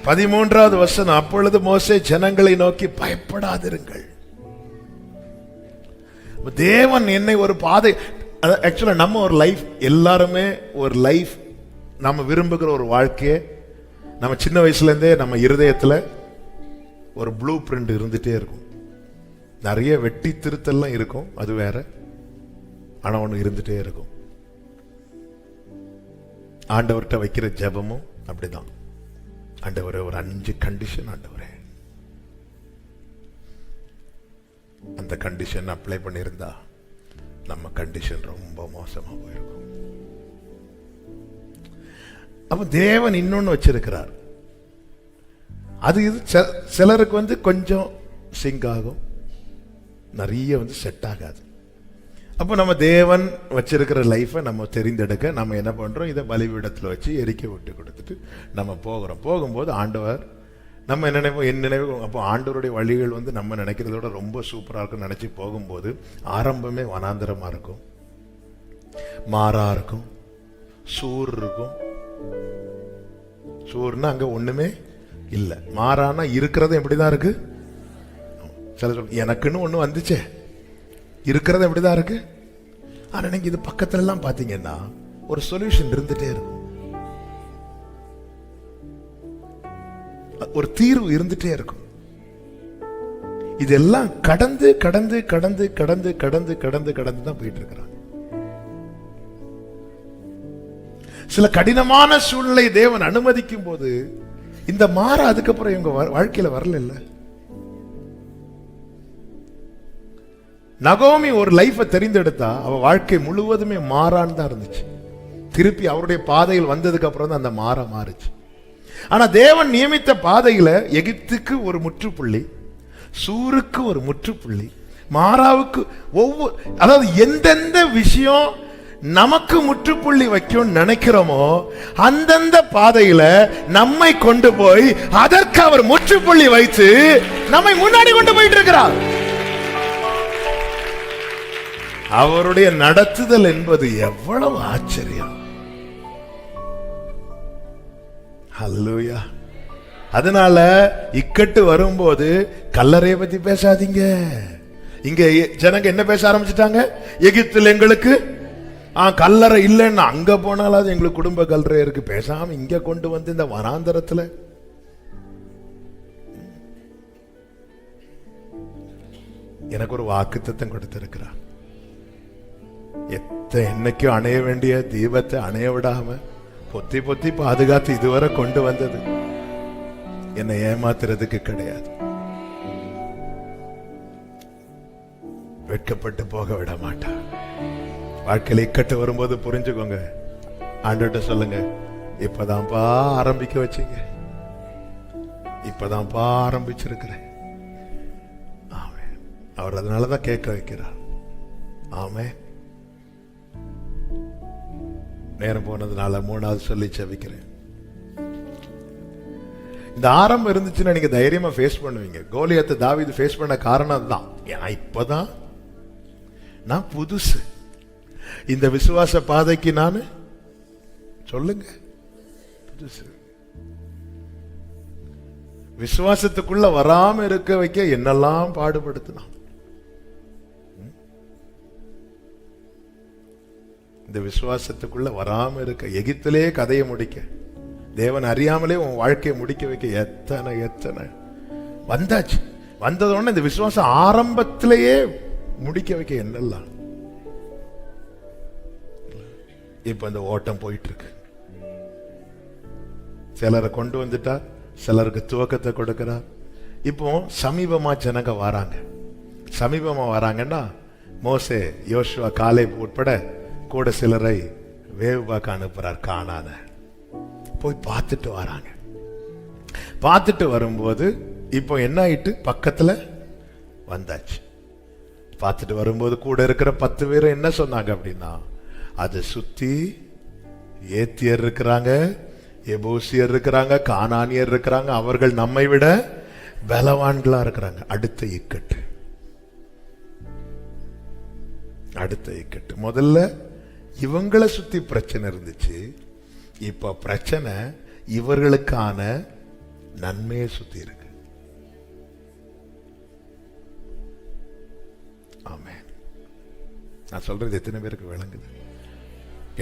13வது வசனம், அப்பொழுது மோசே ஜனங்களை நோக்கி பயப்படாதிருங்கள். தேவன் என்னை ஒரு பாதை, ஆக்சுவலா நம்ம ஒரு லைஃப், எல்லாருமே ஒரு லைஃப் நம்ம விரும்புகிற ஒரு வாழ்க்கையை நம்ம சின்ன வயசுல இருந்தே நம்ம இருதயத்துல ஒரு ப்ளூ பிரிண்ட் இருந்துட்டே இருக்கும். நிறைய வெட்டி திருத்தெல்லாம் இருக்கும், அது வேற. ஆனா ஒண்ணு இருந்துட்டே இருக்கும். ஆண்டவர்கிட்ட வைக்கிற ஜெபமும் அப்படிதான். ஆண்டவரே ஒரு 5 கண்டிஷன், ஆண்டவரே அந்த கண்டிஷன் அப்ளை பண்ணியிருந்தா நம்ம கண்டிஷன் ரொம்ப மோசமா போயிருக்கும். அப்ப தேவன் இன்னொன்னு வச்சிருக்கிறார். அது இது சிலருக்கு வந்து கொஞ்சம் சிங்க் ஆகும், நிறைய வந்து செட் ஆகாது. அப்போ நம்ம தேவன் வச்சிருக்கிற லைஃபை நம்ம தெரிந்தெடுக்க நம்ம என்ன பண்றோம், இதை பலிபீடத்தில் வச்சு எரிக்க விட்டு கொடுத்துட்டு நம்ம போகிறோம். போகும்போது ஆண்டவர் நம்ம என்ன நினைப்போம், என் நினைவு. அப்போ ஆண்டவருடைய வழிகள் வந்து நம்ம நினைக்கிறதோட ரொம்ப சூப்பராக இருக்கும் நினைச்சு போகும்போது ஆரம்பமே வனாந்தரமா இருக்கும், மாறா இருக்கும், சூர் இருக்கும். சூர்னா அங்க ஒண்ணுமே இல்லை, மாறானா இருக்கிறது எப்படிதான் இருக்கு. சில சொல்ல எனக்குன்னு ஒண்ணு வந்துச்சே, இருக்கிறது எப்படிதான் இருக்கு. ஆனா நீங்க இது பக்கத்துல எல்லாம் பாத்தீங்கன்னா ஒரு சொல்யூஷன் இருந்துட்டே இருக்கும், ஒரு தீர்வு இருந்துட்டே இருக்கும். இதெல்லாம் கடந்து கடந்து கடந்து கடந்து கடந்து கடந்து கடந்து தான் போயிட்டு இருக்கிறாங்க. சில கடினமான சூழ்நிலை தேவன் அனுமதிக்கும் போது இந்த மாற அதுக்கப்புறம் இவங்க வாழ்க்கையில வரல. இல்ல, நகோமி ஒரு லைஃபை தெரிந்தெடுத்தா அவ வாழ்க்கை முழுவதுமே மாறான்னு தான் இருந்துச்சு. திருப்பி அவருடைய பாதையில் வந்ததுக்கு அப்புறம் தான் அந்த மாறுச்சு. ஆனா தேவன் நியமித்த பாதையில எகிப்துக்கு ஒரு முற்றுப்புள்ளி, சூருக்கு ஒரு முற்றுப்புள்ளி, மாறாவுக்கு ஒவ்வொரு, அதாவது எந்தெந்த விஷயம் நமக்கு முற்றுப்புள்ளி வைக்கும் நினைக்கிறோமோ அந்தந்த பாதையில நம்மை கொண்டு போய் அதற்கு அவர் முற்றுப்புள்ளி வைத்து நம்மை முன்னாடி கொண்டு போயிட்டு இருக்கிறார். அவருடைய நடத்துதல் என்பது எவ்வளவு ஆச்சரியம். ஹல்லேலூயா. அதனால இக்கட்டு வரும்போது கல்லறையை பத்தி பேசாதீங்க. இங்க ஜனங்க என்ன பேச ஆரம்பிச்சுட்டாங்க? எகிப்தில் எங்களுக்கு கல்லறை இல்லைன்னா அங்க போனாலும் எங்களுக்கு குடும்ப கல்லறை இருக்கு, பேசாம இங்க கொண்டு வந்து இந்த வனாந்தரத்துல. எனக்கு ஒரு வாக்குத்தத்தம் கொடுத்திருக்கிறார். என்னைக்கும் அணைய வேண்டிய தீபத்தை அணைய விடாம பொத்தி பொத்தி பாதுகாத்து இதுவரை கொண்டு வந்தது என்னை ஏமாத்துறதுக்கு கிடையாது. வெட்கப்பட்டு போக விட மாட்டா. வாழ்க்கையில இக்கட்டு வரும்போது புரிஞ்சுக்கோங்க, ஆண்டவர்கிட்ட சொல்லுங்க, இப்பதான்ப்பா ஆரம்பிக்க வச்சீங்க, இப்பதான்ப்பா ஆரம்பிச்சிருக்கிறேன். ஆமென். அவர் அதனாலதான் கேட்க வைக்கிறார். ஆமென். நேரம் போனதுனால மூணாவது சொல்லி செபிக்கிறேன். இந்த ஆரம்பம் இருந்துச்சுன்னா நீங்க தைரியமா ஃபேஸ் பண்ணுவீங்க. கோலியாத்தை தாவீது ஃபேஸ் பண்ண காரணம் தான், ஏன்னா இப்பதான் நான் புதுசு, இந்த விசுவாச பாதைக்கு நான் சொல்லுங்க புதுசு. விசுவாசத்துக்குள்ள வராம இருக்க வைக்க என்னெல்லாம் பாடுபடுத்தினான். இந்த விசுவாசத்துக்குள்ள வராம இருக்க, எகிப்திலே கதையை முடிக்க, தேவன் அறியாமலே உன் வாழ்க்கையை முடிக்க வைக்க எத்தனை எத்தனை வந்தாச்சு. வந்ததோட இந்த விசுவாசம் ஆரம்பத்திலேயே முடிக்க வைக்க என்னெல்லாம். இப்ப இந்த ஓட்டம் போயிட்டு இருக்கு. சிலரை கொண்டு வந்துட்டா, சிலருக்கு துவக்கத்தை கொடுக்கிறார். இப்போ சமீபமா ஜனங்க வராங்க. சமீபமா வராங்கன்னா மோசே, யோசுவா, காலேப் உட்பட கூட சிலரை வேவு பார்க்க அனுப்புறார். கானான போய் பார்த்துட்டு வராங்க. பார்த்துட்டு வரும்போது இப்போ என்ன ஆயிட்டு, பக்கத்துல வந்தாச்சு. பார்த்துட்டு வரும்போது கூட இருக்கிற 10 பேர் என்ன சொன்னாங்க அப்படின்னா, அதை சுத்தி ஏத்தியர் இருக்கிறாங்க, எபூசியர் இருக்கிறாங்க, கானானியர் இருக்கிறாங்க, அவர்கள் நம்மை விட பலவான்களா இருக்கிறாங்க. அடுத்த இக்கட்டு, அடுத்த இக்கட்டு. முதல்ல இவங்களை சுத்தி பிரச்சனை இருந்துச்சு, இப்ப பிரச்சனை இவர்களுக்கான நன்மையை சுத்தி இருக்கு. ஆமென். நான் சொல்றது எத்தனை பேருக்கு விளங்குது?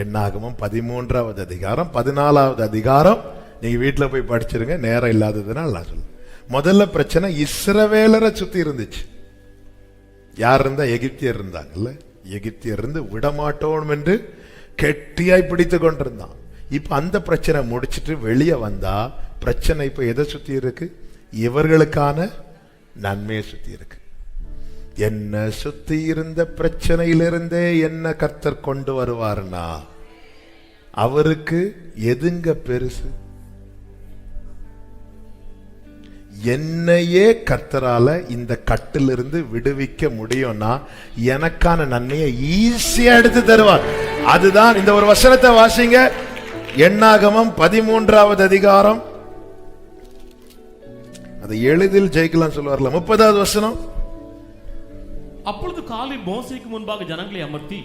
என்னாகமம் 13வது அதிகாரம் 14வது அதிகாரம் நீங்க வீட்டுல போய் படிச்சிருங்க, நேரம் இல்லாததுனால நான் சொல்ல. முதல்ல பிரச்சனை இஸ்ரவேலரை சுத்தி இருந்துச்சு. யார் இருந்தா? எகிப்தியர் இருந்தாங்கல்ல. எகிப்தியர் இருந்து விடமாட்டோம் என்று கெட்டியாய் பிடித்து கொண்டிருந்தான். இப்ப அந்த பிரச்சனை முடிச்சிட்டு வெளியே வந்தா பிரச்சனை இப்ப எதை சுத்தி இருக்கு? இவர்களுக்கான நன்மையை சுத்தி இருக்கு. என்ன சுத்தி இருந்த பிரச்சனையிலிருந்தே என்ன கர்த்தர் கொண்டு வருவார்னா, அவருக்கு எதுங்க பெருசு? என்னையே கர்த்தரால இந்த கட்டிலிருந்து விடுவிக்க முடியும்னா எனக்கான நன்மையை ஈஸியா எடுத்து தருவார். அதுதான் இந்த ஒரு வசனத்தை வாசிங்க. என்னாகமம் 13வது அதிகாரம், அதை எளிதில் ஜெயிக்கலாம் சொல்லுவார்ல. 30வது வசனம். அப்பொழுது காலேப் மோசேக்கு முன்பாக ஜனங்களை அமர்த்தி,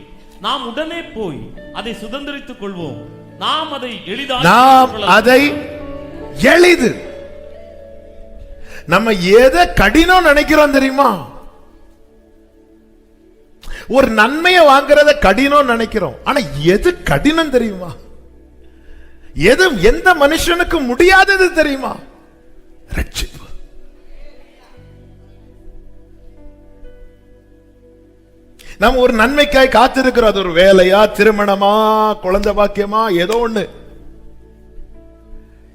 நாம் உடனே போய் அதை சுதந்தரித்துக் கொள்வோம், நாம் அதை எளிது. நம்ம எதை கடினம் நினைக்கிறோம் தெரியுமா? ஒரு நன்மையை வாங்குறத கடினம் நினைக்கிறோம். ஆனா எது கடினம் தெரியுமா? எது எந்த மனுஷனுக்கு முடியாதது தெரியுமா? ரட்சிப்பு. நம்ம ஒரு நன்மைக்காய் காத்திருக்கிறோம். அது ஒரு வேலையா, திருமணமா, குழந்தை பாக்கியமா, ஏதோ ஒண்ணு.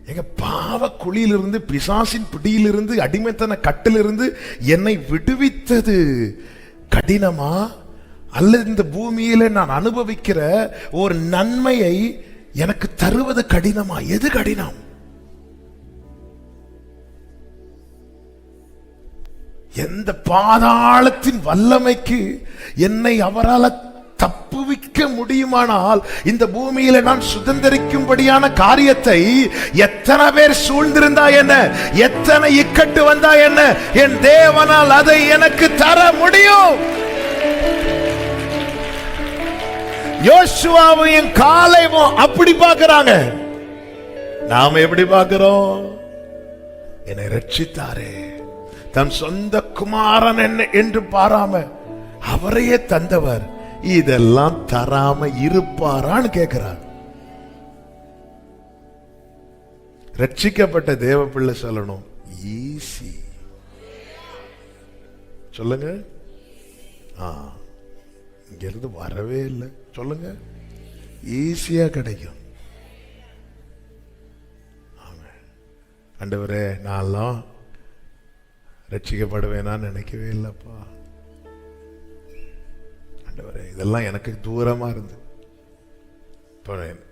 எங்க பாவ குழியிலிருந்து, பிசாசின் பிடியிலிருந்து, அடிமைத்தன கட்டிலிருந்து என்னை விடுவித்தது கடினமா, அல்லது இந்த பூமியில நான் அனுபவிக்கிற ஒரு நன்மையை எனக்கு தருவது கடினமா? எது கடினம்? எந்த பாதாளத்தின் வல்லமைக்கு என்னை அவரால் தப்புவிக்க முடியுமானால், இந்த பூமியில நான் சுதந்திரிக்கும்படியான காரியத்தை எத்தனை பேர் சூழ்ந்திருந்தா என்ன, எத்தனை இக்கட்டு வந்தா என்ன, என் தேவனால் அதை எனக்கு தர முடியும். யோசுவாவையும் காலேபும் அப்படி பார்க்கறாங்க. நாம எப்படி பார்க்கிறோம்? என்னை ரட்சித்தாரே, தன் சொந்த குமாரன் என்ன என்று பாராம அவரையே தந்தவர், இதெல்லாம் தராம இருப்பாரான்னு கேட்கிறார். ரட்சிக்கப்பட்ட தேவ பிள்ளை சொல்லணும், ஈஸி. சொல்லுங்க. இங்க இருந்து வரவே இல்லை. சொல்லுங்க, ஈஸியா கிடைக்கும். ஆண்டவரே, நான்லாம் ரட்சிக்கப்படுவேனான்னு நினைக்கவே இல்லப்பா. ஆண்டவரே, இதெல்லாம் எனக்கு தூரமா இருந்து.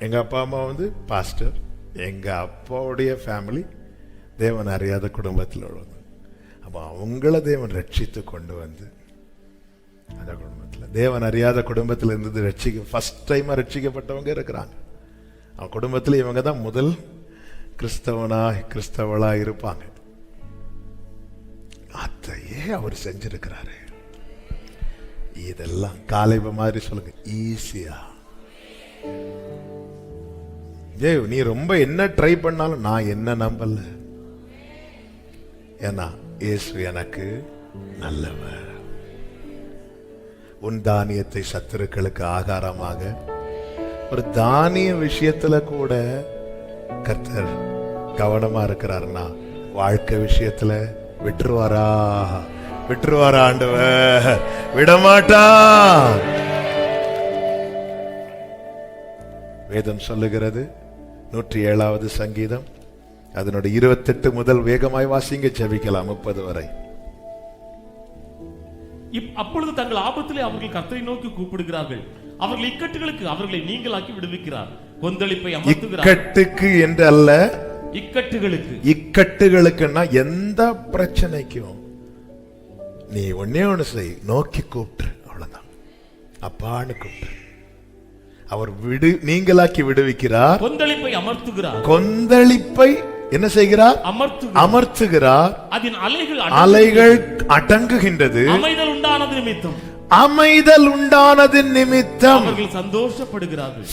எங்க அப்பா அம்மா பாஸ்டர், எங்க அப்பாவுடைய ஃபேமிலி தேவன் அறியாத குடும்பத்தில் உள்ளது. அப்போ அவங்கள தேவன் ரட்சித்து கொண்டு வந்து அந்த குடும்பத்தில், தேவன் அறியாத குடும்பத்தில் இருந்து ஃபர்ஸ்ட் டைமா ரட்சிக்கப்பட்டவங்க இருக்கிறாங்க. அவன் குடும்பத்தில் இவங்க தான் முதல் கிறிஸ்தவளா இருப்பாங்க. அதையே அவர் செஞ்சிருக்கிறாரு. இதெல்லாம் காலேபு மாதிரி சொல்லுங்க, ஈஸியா. நீ ரொம்ப என்ன ட்ரை பண்ணாலும் நான் என்ன நம்பல. ஏன்னா இயேசு எனக்கு நல்லவர். உன் தானியத்தை சத்துருக்களுக்கு ஆகாரமாக, ஒரு தானிய விஷயத்துல கூட கர்த்தர் கவனமா இருக்கிறார்னா வாழ்க்கை விஷயத்துல விட்டுருவாரா ஆண்டவர்? விடமாட்டா. வேதம் சொல்லுகிறது 107வது சங்கீதம் அதனுடைய 28 முதல் வேகமாய் வாசிங்க, ஜெபிக்கலாம் 30 வரை. அப்பொழுது தங்கள் ஆபத்திலே அவர்கள் கர்த்தரை நோக்கி கூப்பிடுகிறார்கள். அவர்கள் இக்கட்டுகளுக்கு அவர்களை நீங்களாக்கி விடுவிக்கிறார். கொந்தளிப்பை அமர்த்துகிறார். இக்கட்டுக்கு என்று அல்ல, இக்கட்டுகளுக்குன்னா எந்த பிரச்சனைக்கும் நீ ஒன்னே ஒண்ணு செய், நோக்கி கூப்பிட்டு, அவ்வளவுதான். அப்பான்னு கூப்பிட்டு அவர் நீங்களாக்கி விடுவிக்கிறார். கொந்தளிப்பை அமர்த்துகிறார். கொந்தளிப்பை என்ன செய்கிறார்? அமர்த்துகிறார். அதன் அலைகள் அடங்குகின்றது. அமைதல் உண்டானது நிமித்தம் அவர்கள் சந்தோஷப்படுகிறார்கள்.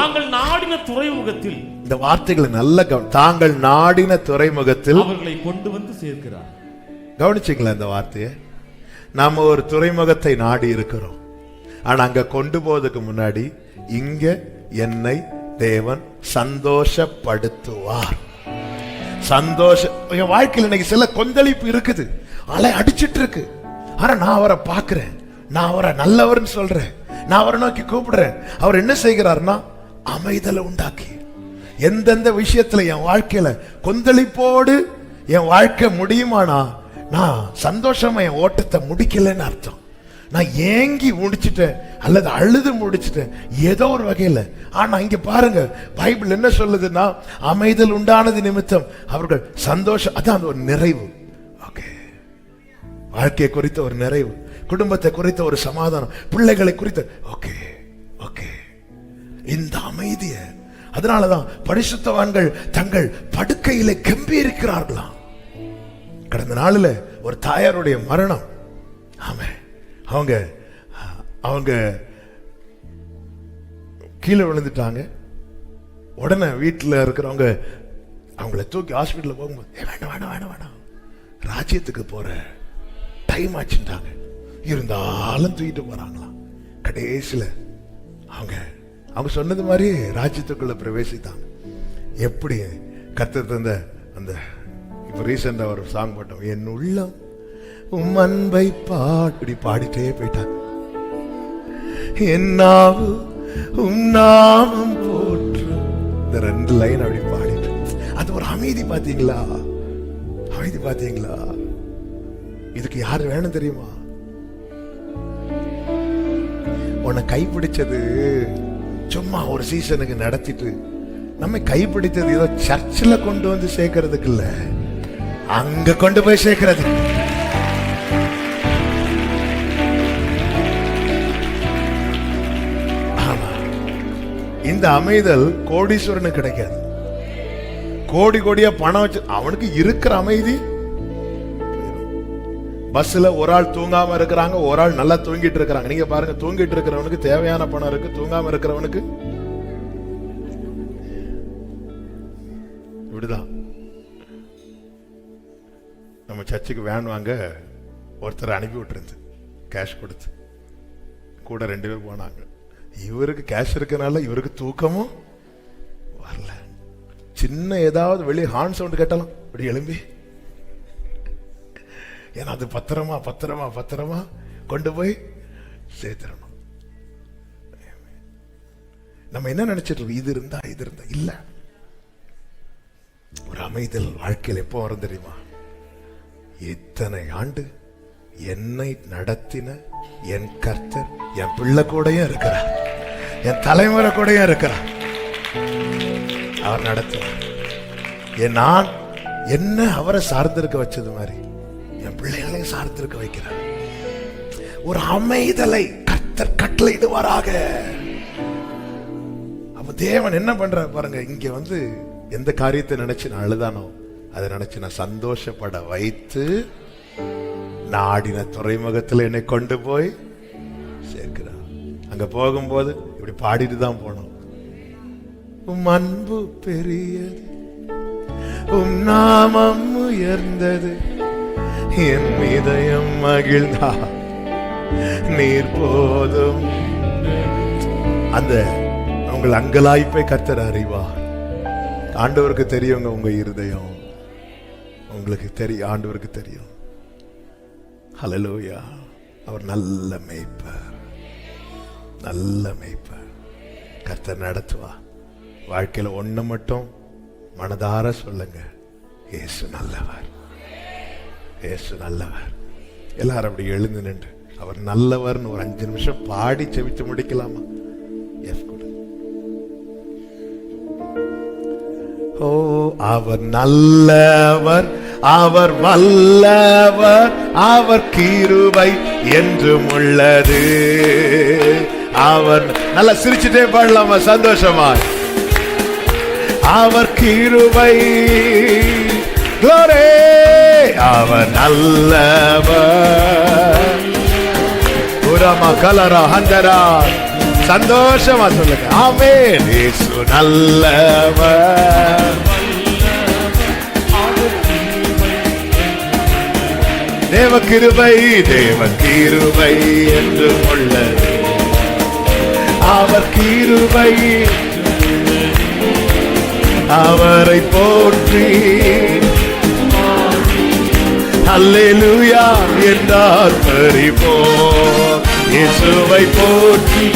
தாங்கள் நாடின துறைமுகத்தில், இந்த வார்த்தைகளை நல்ல தாங்கள் நாடின துறைமுகத்தில் அவர்களை கொண்டு வந்து சேர்க்கிறார். கவனிச்சீங்களா இந்த வார்த்தையை? நாம ஒரு துறைமுகத்தை நாடி இருக்கிறோம். ஆனா அங்க கொண்டு போவதுக்கு முன்னாடி இங்க என்னை தேவன் சந்தோஷப்படுத்துவார். என் வாழ்க்கையில் இன்னைக்கு சில கொந்தளிப்பு இருக்குது, அலை அடிச்சிட்டு இருக்கு. ஆனா நான் அவரை பார்க்கிறேன், நான் அவரை நல்லவர்னு சொல்றேன், நான் அவரை நோக்கி கூப்பிடுறேன். அவர் என்ன செய்கிறார்னா அமைதலை உண்டாக்கி, எந்தெந்த விஷயத்துல என் வாழ்க்கையில கொந்தளிப்போடு என் வாழ்க்கை முடியுமானா நான் சந்தோஷமா என் ஓட்டத்தை முடிக்கலன்னு அர்த்தம். நான் ஏங்கி முடிச்சுட்டேன் அல்லது அழுது முடிச்சுட்டேன் ஏதோ ஒரு வகையில். ஆனா இங்க பாருங்க, பைபிள் என்ன சொல்லுதுன்னா அமைதல் உண்டானது நிமித்தம் அவர்கள் சந்தோஷம். அதான் ஒரு நிறைவு. ஓகே, வாழ்க்கையை குறித்த ஒரு நிறைவு, குடும்பத்தை குறித்த ஒரு சமாதானம், பிள்ளைகளை குறித்த ஓகே ஓகே இந்த அமைதிய. அதனாலதான் பரிசுத்தவான்கள் தங்கள் படுக்கையிலே கம்பீரிக்கிறார்களாம். கடந்த நாளில் ஒரு தாயாருடைய மரணம். ஆமே, அவங்க கீழே விழுந்துட்டாங்க. உடனே வீட்டில் இருக்கிறவங்க அவங்கள தூக்கி ஹாஸ்பிட்டல் போகும்போது வேண்டாம் வேண்டாம் வேண்டாம் வேண்டாம், ராஜ்யத்துக்கு போற டைம் ஆச்சுட்டாங்க. இருந்தாலும் தூக்கிட்டு போறாங்களாம். கடைசியில் அவங்க சொன்னது மாதிரி ராஜ்யத்துக்குள்ள பிரவேசித்தாங்க. எப்படி கர்த்தர் தந்த அந்த இப்ப ரீசெண்டா ஒரு சாங் போட்டோம், என் உள்ளம் உம் அன்பை பாடி பாடிட்டே போயிட்டாங்க. என் நாவு உம் நாமம் போற்று, இந்த 2 லைன் அப்படி பாடிட்டு அது ஒரு அமைதி. பாத்தீங்களா? அமைதி பாத்தீங்களா? இதுக்கு யாரு வேணும் தெரியுமா? உன்னை கைப்பிடிச்சது சும்மா ஒரு சீசனுக்கு நடத்திட்டு நம்ம கைப்பிடித்தது ஏதோ சர்ச்சில் கொண்டு வந்து சேர்க்கறதுக்கு இல்ல, அங்க கொண்டு போய் சேர்க்கிறது. ஆமா, இந்த அமைதல் கோடீஸ்வரனுக்கு கிடைக்காது. கோடி கோடியா பணம் வச்சு அவனுக்கு இருக்கிற அமைதி பஸ்ல ஒரு ஆள் தூங்காம இருக்கிறாங்க, ஒரு ஆள் நல்லா தூங்கிட்டு இருக்கிறாங்க. நீங்க பாருங்க, தூங்கிட்டு இருக்கிறவனுக்கு தேவையான பணம் இருக்கு, தூங்காம இருக்கிறவனுக்கு இப்படிதான். நம்ம சர்ச்சுக்கு வேன் வாங்க ஒருத்தர் அனுப்பி விட்டுருந்து கேஷ் கொடுத்து, கூட 2 பேர் போனாங்க. இவருக்கு கேஷ் இருக்கனால இவருக்கு தூக்கமும் வரல. சின்ன ஏதாவது வெளியே ஹார்ன் சவுண்ட் கேட்டாலும் இப்படி எழும்பி, ஏன்னா அது பத்திரமா பத்திரமா பத்திரமா கொண்டு போய் சேர்த்துடணும். நம்ம என்ன நினைச்சிட்டு இருக்கோம், இது இருந்தா இது இருந்தா இல்ல. ஒரு அமைதல் வாழ்க்கையில் எப்போ வரும் தெரியுமா? இத்தனை ஆண்டு என்னை நடத்தின என் கர்த்தர் என் பிள்ளை கூடயும் இருக்கிறார், என் தலைமுறை கூடயும் இருக்கிறார். அவர் நடத்துவார். நான் என்ன அவரை சார்ந்திருக்க வச்சது மாதிரி என் பிள்ளைகளையும் சார்ந்திருக்க வைக்கிறார். ஒரு அமைதலை கர்த்தர் கட்டளையிடுவாராக. அப்ப தேவன் என்ன பண்ற பாருங்க, இங்க வந்து எந்த காரியத்தை நினைச்சு நான் அழுதானோ அதை நினைச்சு நான் சந்தோஷப்பட வைத்து நாடின துறைமுகத்தில் என்னை கொண்டு போய் சேர்க்கிறார். அங்க போகும்போது இப்படி பாடிட்டு தான் போனோம். உம் அன்பு பெரியது, உம் நாமம் உயர்ந்தது, என் இதயம் மகிழ்ந்தா நீர் போதும். அந்த உங்கள் அங்கலாய்ப்பை கர்த்தர் அறிவார். ஆண்டவருக்கு தெரியுங்க உங்க இருதயம், உங்களுக்கு தெரியும், ஆண்டவருக்கு தெரியும். ஹல்லேலூயா. அவர் நல்ல மேய்ப்பர், நல்ல மேய்ப்பர். கர்த்தர் நடத்துவா. வாழ்க்கையில ஒண்ணு மட்டும் மனதார சொல்லுங்க, இயேசு நல்லவர், இயேசு நல்லவர். எல்லாரும் அப்படி எழுந்து நின்று அவர் நல்லவர்னு ஒரு 5 நிமிஷம் பாடி செவித்து முடிக்கலாமா? ஓ அவர் நல்லவர், அவர் வல்லவர், அவர் கிருபை என்றும் உள்ளது. அவர் நல்ல சிரிச்சுட்டே பாடலாமா சந்தோஷமா? அவர் கிருபை, glory, அவர் நல்லவர். புரமா கலரா ஹந்தரா, சந்தோஷமா சொல்லுங்க ஆமென். இயேசு நல்லவர், தேவ கிருபை, தேவ கிருபை என்று உள்ளது. அவர் கிருபை, அவரை போற்றி அல்லேலூயா என்றார் பரிபோம். இயேசுவை போற்றி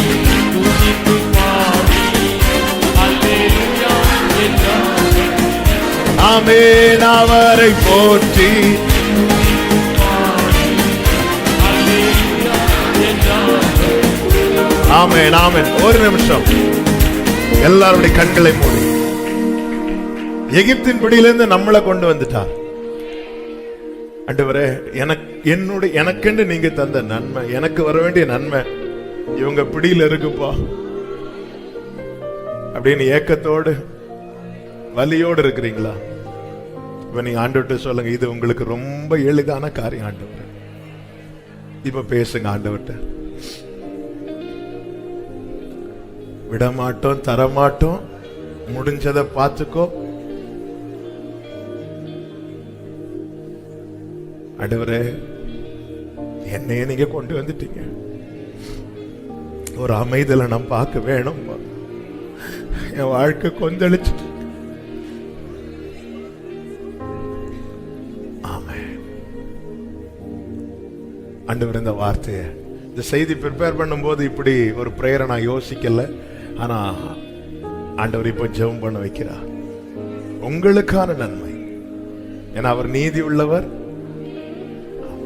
ஆமென், அவரை போற்றி. ஆமென், ஆமென். ஒரு நிமிஷம் எல்லாருடைய கண்களை மூடி. எகிப்தின் பிடியிலிருந்து நம்மளை கொண்டு வந்துட்டார். ஆண்டவரே, எனக்கென்று நீங்க தந்த நன்மை, எனக்கு வர வேண்டிய நன்மை இவங்க பிடியில இருக்குப்பா அப்படின்னு ஏக்கத்தோடு வலியோடு இருக்கிறீங்களா? இப்ப நீங்க ஆண்டவர்கிட்ட சொல்லுங்க, இது உங்களுக்கு ரொம்ப எளிதான காரியம் ஆண்டவர். இப்ப பேசுங்க ஆண்டவர்கிட்ட. விடமாட்டோம், தரமாட்டோம், முடிஞ்சதை பார்த்துக்கோ. ஆண்டவரே, என்னையே நீங்க கொண்டு வந்துட்டீங்க, ஒரு அமைதலை நான் பார்க்க வேணும். என் வாழ்க்கை கொந்தளிச்சுட்டு. ஆமென். ஆண்டவர் இந்த வார்த்தையை, இந்த செய்தி ப்ரிப்பேர் பண்ணும்போது இப்படி ஒரு பிரேயரை நான் யோசிக்கல. ஆனா ஆண்டவர் இப்போ ஜெபம் பண்ண வைக்கிறார். உங்களுக்கான நன்மை, ஏன்னா அவர் நீதி உள்ளவர்.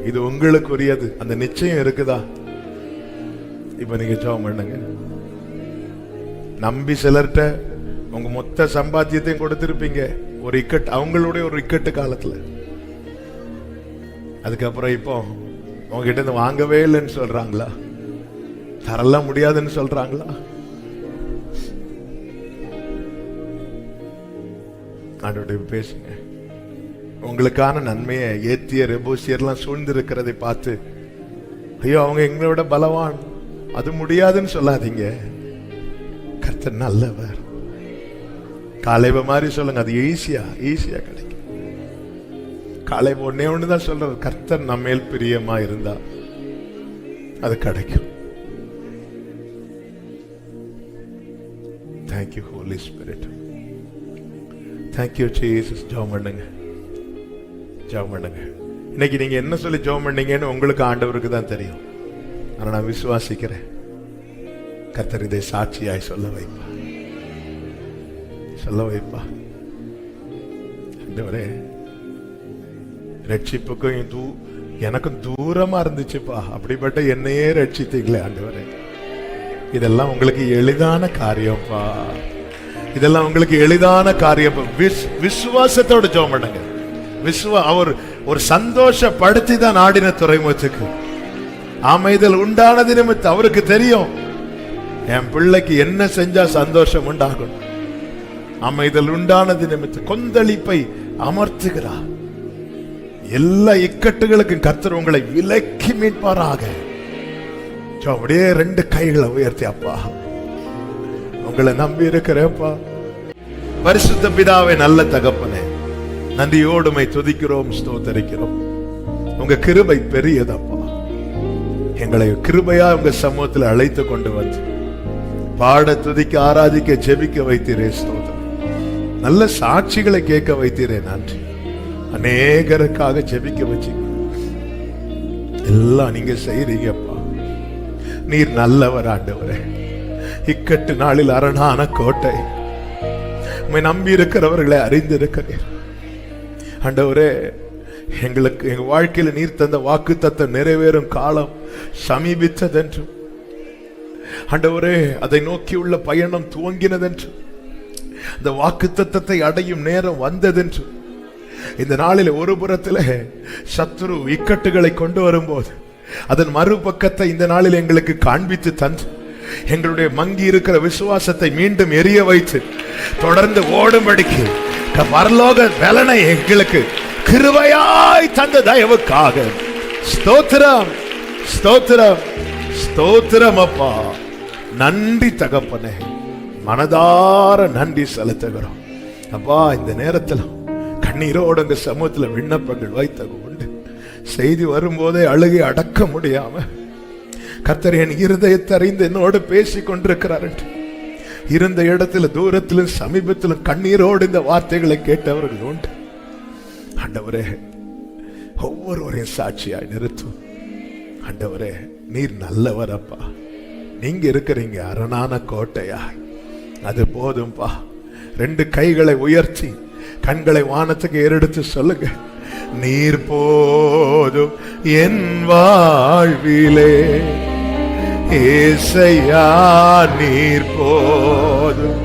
இது உங்களுக்குரியது, அந்த நிச்சயம் இருக்குதா? இப்ப நீங்க ஜெபம் பண்ணுங்க. நம்பி சிலர்கிட்ட உங்க மொத்த சம்பாத்தியத்தையும் கொடுத்திருப்பீங்க, ஒரு இக்கட், அவங்களுடைய ஒரு இக்கட்டு காலத்துல. அதுக்கப்புறம் இப்போ உங்ககிட்ட இருந்து வாங்கவே இல்லைன்னு சொல்றாங்களா? தரலாம் முடியாதுன்னு சொல்றாங்களா? ஆண்டவர்கிட்ட பேசுங்க. உங்களுக்கான நன்மையை ஏத்திய ரெபூசியர்லாம் சூழ்ந்திருக்கிறதை பார்த்து ஐயோ அவங்க எங்களோட பலவான், அது முடியாதுன்னு சொல்லாதீங்க. கர்த்தர் நல்லவர். காலைவ மாதிரி சொல்லுங்க, அது ஈஸியா கிடைக்கும். காலைவ ஒன்னே ஒண்ணுதான் சொல்றது, கர்த்தர் நம்ம மேல் பிரியமா இருந்தா அது கிடைக்கும். Thank you Holy Spirit. Thank you Jesus. ஜெபம் பண்ணுங்க. இன்னைக்கு நீங்க என்ன சொல்லி ஜெபம் பண்ணீங்கன்னு உங்களுக்கு ஆண்டவருக்கு தான் தெரியும். ஆனா நான் விசுவாசிக்கிறேன், கர்த்தர் இதை சாட்சியாய் சொல்ல வைப்பா. ஆண்டவரே, ரட்சிப்புக்கும் எனக்கும் தூரமா இருந்துச்சுப்பா, அப்படிப்பட்ட என்னையே ரட்சித்தீங்களே ஆண்டவரே. இதெல்லாம் உங்களுக்கு எளிதான காரியம்ப்பா, இதெல்லாம் உங்களுக்கு எளிதான காரியம். விசுவாசத்தோட ஜெபம் பண்ணுங்க. அவர் ஒரு சந்தோஷப்படுத்தி தான் ஆடின துறைமுகத்துக்கு அமைதல் உண்டானது நிமித்தம் அவருக்கு தெரியும், என் பிள்ளைக்கு என்ன செஞ்சா சந்தோஷம் உண்டாகும். அமைதல் உண்டானது நிமித்தம் கொந்தளிப்பை அமர்த்துகிறார். எல்லா இக்கட்டுகளுக்கும் கர்த்தர் உங்களை விலக்கி மீட்பாராக. அப்படியே 2 கைகளை உயர்த்தி, அப்பா உங்களை நம்பி இருக்கிறேன்ப்பா. பரிசுத்த பிதாவே, நல்ல தகப்பனே, நன்றியோடுமை துதிக்கிறோம், ஸ்தோத்தரிக்கிறோம். உங்க கிருபை பெரியதப்பா. எங்களை கிருபையா உங்க சமூகத்தில் அழைத்து கொண்டு வந்து பாட, துதிக்க, ஆராதிக்க, ஜெபிக்க வைத்தீரே. ஸ்தோத்திரம். நல்ல சாட்சிகளை கேட்க வைத்தீரே. நன்றி. அநேகருக்காக ஜெபிக்க வச்சு எல்லாம் நீங்க செய்றீங்கப்பா. நீர் நல்லவர் ஆண்டவரே. இக்கட்டு நாளில் அரணான கோட்டை, உம்மை நம்பி இருக்கிறவர்களை அறிந்திருக்கிறீர் ஆண்டவரே. எங்களுக்கு எங்க வாழ்க்கையில நீர் தந்த வாக்குத்தத்தம் நிறைவேறும் காலம் சமீபித்ததென்றும் ஆண்டவரே, அதை நோக்கியுள்ள பயணம் துவங்கினதென்றும், அந்த வாக்குத்தத்தத்தை அடையும் நேரம் வந்ததென்றும், இந்த நாளில் ஒரு புறத்தில் சத்துரு இக்கட்டுகளை கொண்டு வரும்போது அதன் மறுபக்கத்தை இந்த நாளில் எங்களுக்கு காண்பித்து தந்து எங்களுடைய மங்கி இருக்கிற விசுவாசத்தை மீண்டும் எரிய வைத்து தொடர்ந்து ஓடும்படிக்கு பரலோக பலனை எங்களுக்கு கிருபையாய் தந்த தயவுக்காக ஸ்தோத்திரம், ஸ்தோத்திரம், ஸ்தோத்திரம் அப்பா. நன்றி தகப்பனே, மனதார நன்றி செலுத்துகிறோம் அப்பா. இந்த நேரத்தில் கண்ணீரோடு உங்க சமூகத்தில் விண்ணப்பங்கள் வைத்த உண்டு. செய்தி வரும்போதே அழுகை அடக்க முடியாம கர்த்தர் என் இருதயத்தை அறிந்து என்னோடு பேசி கொண்டிருக்கிறார் என்று இருந்த இடத்துல தூரத்திலும் சமீபத்திலும் கண்ணீரோடு இந்த வார்த்தைகளை கேட்டவர்கள் உண்டு. ஆண்டவரே, ஒவ்வொருவரையும் சாட்சியாய் நிறுத்தும் ஆண்டவரே. நீர் நல்லவர் அப்பா. நீங்க இருக்கிறீங்க அரணான கோட்டையாய், அது போதும்பா. 2 கைகளை உயர்த்தி கண்களை வானத்துக்கு ஏறெடுத்து சொல்லுங்க, நீர் போதும் என் வாழ்விலே ஏசையா, நீர் போதும்,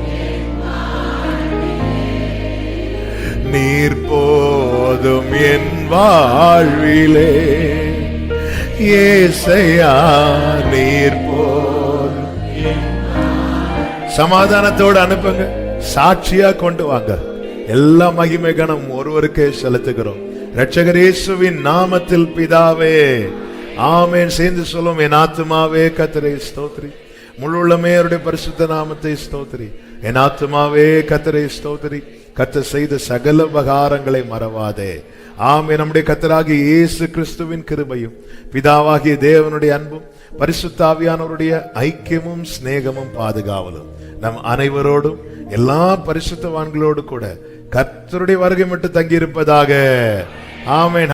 நீர் போதும் என் வாழ்விலே ஏசையா, நீர் போதும். சமாதானத்தோடு அனுப்புங்க, சாட்சியா கொண்டு வாங்க. எல்லா மகிமை கணம் ஒருவருக்கே செலுத்துகிறோம் இரட்சகர் இயேசுவின் நாமத்தில் பிதாவே, ஆமென். சேர்ந்து சொல்லும், என் ஆத்துமாவே கர்த்தரை ஸ்தோத்திரி, முழு உள்ளமே அவருடைய பரிசுத்த நாமத்தை ஸ்தோத்திரி. என் ஆத்துமாவே கர்த்தரை ஸ்தோத்திரி, கர்த்தர் செய்த சகல உபகாரங்களை மறவாதே. ஆமென். நம்முடைய கர்த்தராகிய இயேசு கிறிஸ்துவின் கிருபையும் பிதாவாகிய தேவனுடைய அன்பும் பரிசுத்த ஆவியானவருடைய ஐக்கியமும் சிநேகமும் பாதுகாவலும் நம் அனைவரோடும் எல்லா பரிசுத்தவான்களோடு கூட கர்த்தருடைய வருகை மட்டும் தங்கி இருப்பதாக. ஆமென்.